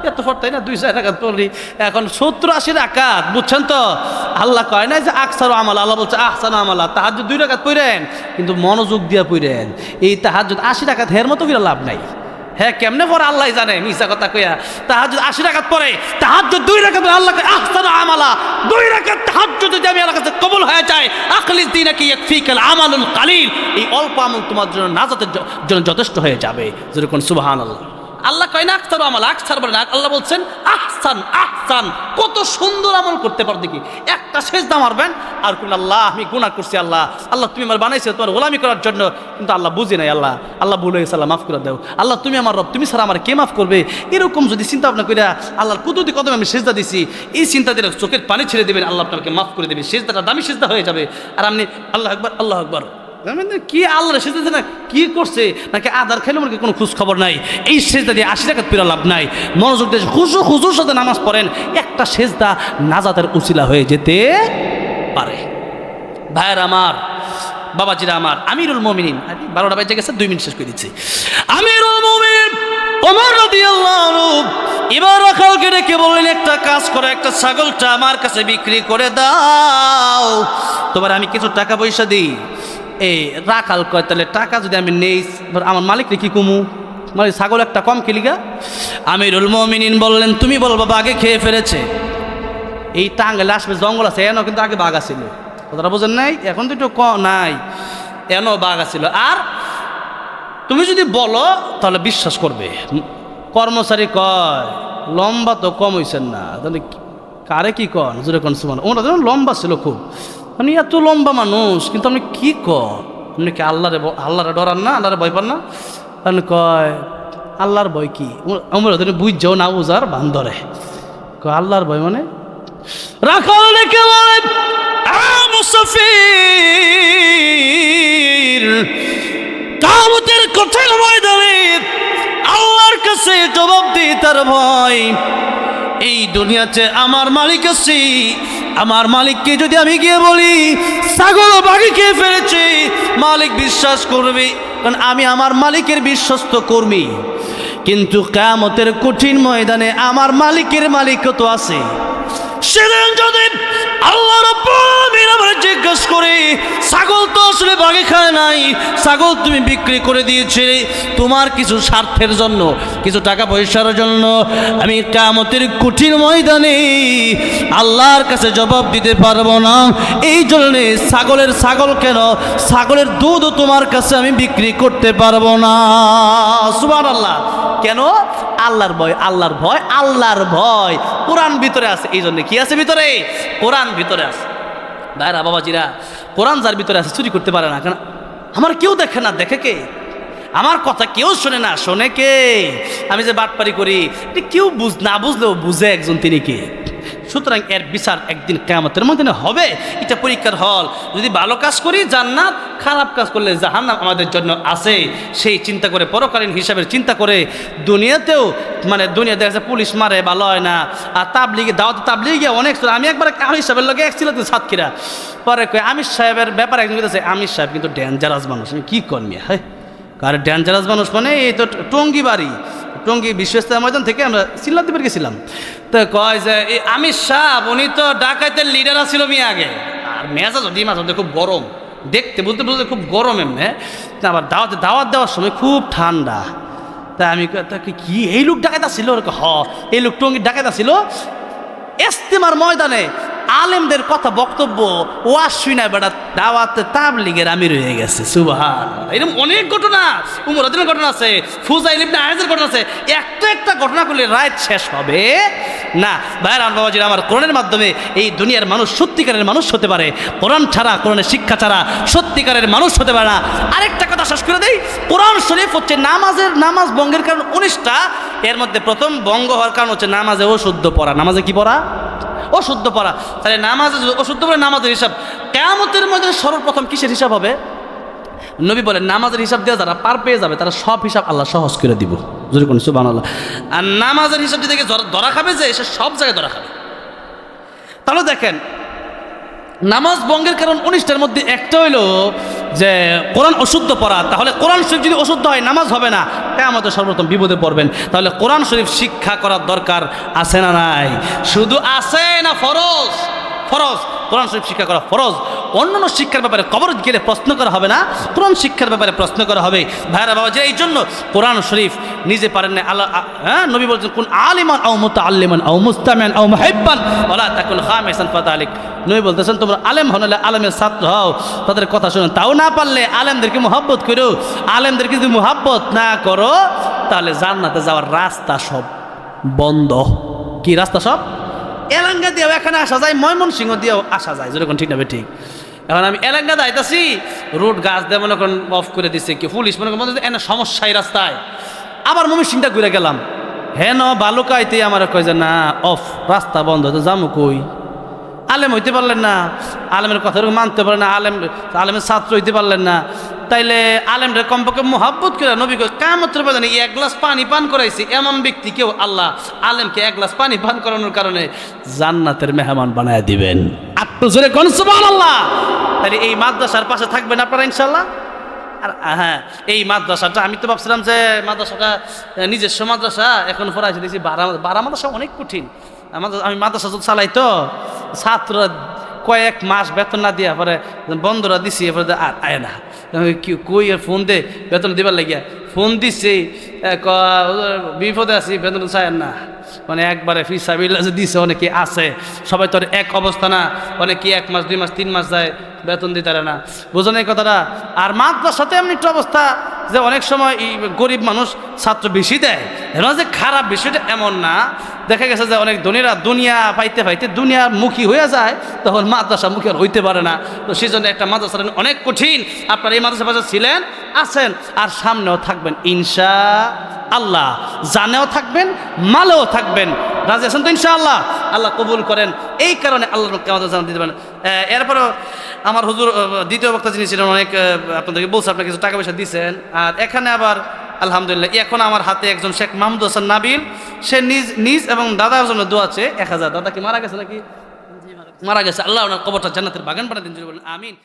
এত ফরতাই না, 2-4 রাকাত পড়ি, এখন 70-80 রাকাত, বুঝছেন তো? আল্লাহ কয় না যে আকসারু আমালা, আল্লাহ বলছে আহসানু আমালা, তাহাজ্জুদ 2 রাকাত পড়েন, কিন্তু মনোযোগ দিয়া পড়েন। এই তাহাজ্জুদ 80 রাকাত হের মতো করে লাভ নাই। হ্যাঁ, কেমনে পরে আল্লাহ জানে, মিছা কথা কইয়া। তাহাজ্জুদ 80 রাকাত পড়ে, তাহাজ্জুদ 2 রাকাত আল্লাহ কয় আহসানু আমালা, 2 রাকাত তাহাজ্জুদ যদি আমি আল্লাহর কাছে কবুল হয়ে যায়, আখলিস দীনাকা ইয়াকফিকাল আমালুল কালিল, এই অল্প আমল তোমার জন্য নাজাতের জন্য যথেষ্ট হয়ে যাবে। যেরকম সুবহানাল্লাহ। আল্লাহ কয় না আকসারু আমালা, আকসার বলে না, আল্লাহ বলছেন আহসান, আহসান, কত সুন্দর আমল করতে পারো দেখি। একটা সেজদা মারবেন আর কোন আল্লাহ আমি গুনাহ করছি, আল্লাহ আল্লাহ তুমি আমার বানাইছো তোমার গোলামি করার জন্য, কিন্তু আল্লাহ বুঝি নাই, আল্লাহ আল্লাহ ভুল হয়ে গেছে, আল্লাহ মাফ করে দাও, আল্লাহ তুমি আমার রব, তুমি ছাড়া আমার কে মাফ করবে? এরকম যদি চিন্তা ভাবনা কইরা আল্লাহর কুদরতি কদমে আমি সেজদা দিছি, এই চিন্তা দিয়ে চোখের পানি ছেড়ে দেবেন, আল্লাহ আপনাকে মাফ করে দেবে, সেজদাটা দামি সেজদা হয়ে যাবে। আর আপনি আল্লাহ আকবার, আল্লাহ আকবার, কি আল্লাহ সেজদা না কি করছে, নাকি আদার খেলে মনে কোনো খোঁজ খবর নাই। এই সেজদা দিয়ে 80 রাকাত পড়া লাভ নাই। মনোযোগ দিয়ে খুশুর সাথে নামাজ পড়েন, একটা সেজদা নাজাতের উসিলা হয়ে যেতে পারে। ভাইয়ের আমার, বাবাজিরা আমার, আমিরুল মুমিনিন 12টা বাজে গেছে, 2 মিনিট শেষ করে দিচ্ছি। আমিরুল মুমিনিন ওমর রাদিয়াল্লাহু রাদিয়াল্লাহু আনহু এবার রাখালকে ডেকে বললেন, একটা কাজ করো, একটা ছাগলটা আমার কাছে বিক্রি করে দাও, তোমার আমি কিছু টাকা পয়সা দিই। এই রাখাল কয়, তাহলে টাকা যদি আমি নেই আমার মালিকরে কি কমু, মানে ছাগল একটা কম কিলিগা। আমিরুল মুমিনিন বললেন, তুমি বল বাবা আগে খেয়ে ফেলেছে। এই টাঙ্গাইলে আসবে জঙ্গল আছে, এনও কিন্তু আগে বাঘ ছিল, কথাটা বোঝেন নাই? এখন তো একটু নাই, এনও বাঘ ছিল। আর তুমি যদি বলো তাহলে বিশ্বাস করবে। কর্মচারী কয়, লম্বা তো কম হইছেন না, তাহলে কারে কি কন জোরে কন সুবহান। ওরা যেন লম্বা ছিল খুব, মানে এত লম্বা মানুষ, কিন্তু আপনি কি কন, আপনি কি আল্লাহরে ডরান না, আল্লাহরে ভয় পান না? আপনি কয় আল্লাহর ভয় কি? আমরা বুঝছেও না, বুঝার বান্দরে কয় আল্লাহর ভয় মানে রাখাল ডেকে বলে, মুসাফির, কিয়ামতের কঠিন ময়দানে আল্লাহর কাছে জবাব দিই তার ভয়। এই দুনিয়াতে আমার মালিক আছে, আমার মালিককে যদি আমি গিয়ে বলি ছাগল বাঘে খেয়ে ফেলেছে, মালিক বিশ্বাস করবে, কারণ আমি আমার মালিকের বিশ্বস্ত কর্মী। কিন্তু কিয়ামতের কঠিন ময়দানে আমার মালিকের মালিকও তো আছে। সেদিন যদি আল্লাহ রাব্বুল আলামিন আমাকে জিজ্ঞেস করে, ছাগল তো আসলে বাঘে খায় নাই, ছাগল তুমি বিক্রি করে দিয়েছিলে তোমার কিছু স্বার্থের জন্য, কিছু টাকা পয়সার জন্য, আমি কিয়ামতের কঠিন ময়দানে আল্লাহর কাছে জবাব দিতে পারবো না। এই জন্যে ছাগল কেন, ছাগলের দুধও তোমার কাছে আমি বিক্রি করতে পারবো না। সুবহানাল্লাহ। কেন? আল্লাহর ভয়, আল্লাহর ভয়, আল্লাহর ভয় কোরআন ভিতরে আছে। এই জন্য কি আছে ভিতরে? কোরআন ভিতরে আছে। ভাইরা বাবাজিরা, কোরআন যার ভিতরে আছে চুরি করতে পারে না, কেন? আমার কেউ দেখে না, দেখে কে? আমার কথা কেউ শোনে না, শোনে কে? আমি যে বাটপারি করি এটা কেউ না বুঝলেও বুঝে একজন, তিনি কে? সুতরাং এর বিচার একদিন কিয়ামতের ময়দানে হবে। এটা পরীক্ষার হল। যদি ভালো কাজ করি জান্নাত, খারাপ কাজ করলে জাহান্নাম আমাদের জন্য আছে। সেই চিন্তা করে, পরকালীন হিসাবের চিন্তা করে, দুনিয়াতেও মানে দুনিয়া দেখা যাচ্ছে পুলিশ মারে, ভালো হয় না। আর তাবলিগে তাবলিগে অনেক, আমি একবার আমির সাহেবের লোক এক ছিল সাতক্ষীরা, পরে কই আমির সাহেবের ব্যাপারে একজন বলতেছে, আমির সাহেব কিন্তু ডেঞ্জারাস মানুষ। আমি কি করবি? হ্যাঁ, কার ডেঞ্জারাস মানুষ মানে এই তো টঙ্গী বাড়ি, টঙ্গী বিশ্ব ইস্তেমা ময়দান থেকে আমরা সিল্লাদ্বীপের গেছিলাম। তো কয় যে এই আমির সাহেব উনি তো ডাকাতের লিডার ছিল মেয়ে আগে, আর মেজাজ খুব গরম, দেখতে বলতে খুব গরম এমনি। আবার দাওয়াত দেওয়ার সময় খুব ঠান্ডা। তাই আমি তাকে কি এই লোক ডাকাইতা ছিল? এই লোক টঙ্গীর ডাকাইতা ছিল। ইস্তেমার ময়দানে আলেমদের কথা বক্তব্য ওয়াজ শুনে বেটা দাওয়াতে তাবলীগের আমির হয়ে গেছে। সুবহানাল্লাহ। এরকম অনেক ঘটনা, উমর রাদিয়াল্লাহু ঘটনা আছে, ফুজাইল ইবনে আয়াজের ঘটনা আছে। একটা ঘটনা করলে রাত শেষ হবে না। ভাইরা বাবাজিরা আমার, কোরআনের মাধ্যমে এই দুনিয়ার মানুষ সত্যিকারের মানুষ হতে পারে। কোরআন ছাড়া, কোরআনের শিক্ষা ছাড়া সত্যিকারের মানুষ হতে পারে না। আরেকটা কথা শেষ করে দেই, কোরআন শরীফ হচ্ছে নামাজ ভঙ্গের কারণ 19টা। এর মধ্যে প্রথম ভঙ্গ হওয়ার কারণ হচ্ছে নামাজে অশুদ্ধ পড়া। নামাজে কি পড়া? অশুদ্ধ পড়া। তাহলে নামাজে অশুদ্ধ পড়া, নামাজের হিসাব কিয়ামতের মধ্যে সর্বপ্রথম কিসের হিসাব হবে? নবী বলেন, নামাজের হিসাব দেওয়া যারা পার পেয়ে যাবে তারা সব হিসাব আল্লাহ সহজ করে দিব। যদি কোন সুবহানাল্লাহ। আর নামাজের হিসাব দিতে ধরা খাবে যে, সে সব জায়গায় ধরা খাবে। তাহলে দেখেন, নামাজ ভঙ্গের কারণ 19টার মধ্যে একটা হইল যে কোরআন অশুদ্ধ পড়া। তাহলে কোরআন শরীফ যদি অশুদ্ধ হয় নামাজ হবে না, কিয়ামতে সর্বপ্রথম বিপদে পড়বেন। তাহলে কোরআন শরীফ শিক্ষা করার দরকার আছে না নাই? শুধু আছে না ফরজ? ফরজ। কোরআন শরীফ শিক্ষা করা ফরজ। অন্যান্য শিক্ষার ব্যাপারে কবর গেলে প্রশ্ন করা হবে না, কোরআন শিক্ষার ব্যাপারে প্রশ্ন করা হবে। ভাইরা বাবা, যে এই জন্য কোরআন শরীফ নিজে পারেন না আল্লাহ, হ্যাঁ, নবী বলছেন কোন আলিমান আও মুতাআল্লিমান আও মুস্তামিআন আও মুহিব্বান ওয়ালা তাকুন খামিসান ফাতালিক। নবী বলতেছেন তোমরা আলেম হলে আলেমের ছাত্র হও, তাদের কথা শুনো। তাও না পারলে আলেমদেরকে মুহাব্বত করো। আলেমদেরকে যদি মুহাব্বত না করো তাহলে জান্নাতে যাওয়ার রাস্তা সব বন্ধ। কি রাস্তা? সব এলাঙ্গা দিয়েও এখানে আসা যায়, ময়মনসিংহ দিয়েও আসা যায়। যেরকম ঠিক না? ঠিক। এখন আমি এলাঙ্গা যাইতাছি, রোড গাছ দিয়ে মনে করেন অফ করে দিচ্ছে, কি পুলিশ মনে করেন এনে সমস্যা এই রাস্তায়। আবার ময়মনসিংহটা ঘুরে গেলাম, হেন বালুকাইতে আমার কয় যে না অফ, রাস্তা বন্ধ, তো যাবো কই? আলেম হইতে পারলেন না, আলেমের কথা মানতে পারলেন না, আলেমের ছাত্র হইতে পারলেন না, তাইলে আলেমরা কমপক্ষে মোহাব্বত করে নবী কিয়ামতের ময়দানে এক গ্লাস পানি পান করাইছি এমন ব্যক্তি কেউ আল্লাহ আলেমকে এক গ্লাস পানি পান করানোর কারণে জান্নাতের মেহমান বানায় দিবেন। আত্ম জোরে কোন সুবহানাল্লাহ। তাহলে এই মাদ্রাসার পাশে থাকবেন আপনারা ইনশাআল্লাহ? আর হ্যাঁ, এই মাদ্রাসাটা আমি তো ভাবছিলাম যে মাদ্রাসাটা নিজস্ব মাদ্রাসা, এখন পড়াইছে দেখছি বারা মাদ্রাসা অনেক কঠিন। আমি মাদ্রাসা তো চালাই, তো ছাত্র কয়েক মাস বেতন না দিয়া পরে বন্ধুরা দিছি, এরপরে আর আয় না, কই ফোন দে বেতন দিবার লাগিয়া ফোন দিচ্ছি, বিপদে আছি, বেতন চায় না। মানে একবারে ফি সাবিল্লাহ যে দিছে, অনেকে আছে, সবাই তো আর এক অবস্থা না, অনেকে 1 মাস 2 মাস 3 মাস যায় বেতন দিতে পারে না, বুঝুন এই কথাটা। আর মাদ্রাসাতে এমনি একটা অবস্থা যে অনেক সময় এই গরিব মানুষ ছাত্র বেশি দেয়, এরা যে খারাপ বিষয়টা এমন না। দেখা গেছে যে অনেক ধনীরা দুনিয়া পাইতে পাইতে দুনিয়া মুখী হয়ে যায়, তখন মাদ্রাসা মুখী আর হইতে পারে না। তো সেই জন্য একটা মাদ্রাসা অনেক কঠিন। আপনারা এই মাদ্রাসা পাশে ছিলেন, আছেন, আর সামনেও থাকবেন ইনশা আল্লাহ, জানেও থাকবেন, মালেও থাকবেন। রাজি আছেন তো ইনশাআল্লাহ? আল্লাহ কবুল করেন। এই কারণে আল্লাহ আমাদের জানান দিতে পারেন। এরপরও আমার হুজুর দ্বিতীয় বক্তা যিনি ছিলেন, অনেক আপনাদেরকে বলছে, আপনার কিছু টাকা পয়সা দিচ্ছেন। আর এখানে আবার আলহামদুলিল্লাহ এখন আমার হাতে একজন শেখ মাহমুদ হাসান নাবিল, সে নিজ এবং দাদার জন্য দোয়া আছে 1000। দাদা কি মারা গেছে নাকি? মারা গেছে। আল্লাহ ওনার কবরটা জান্নাতের বাগান বানিয়ে দিন, আমিন।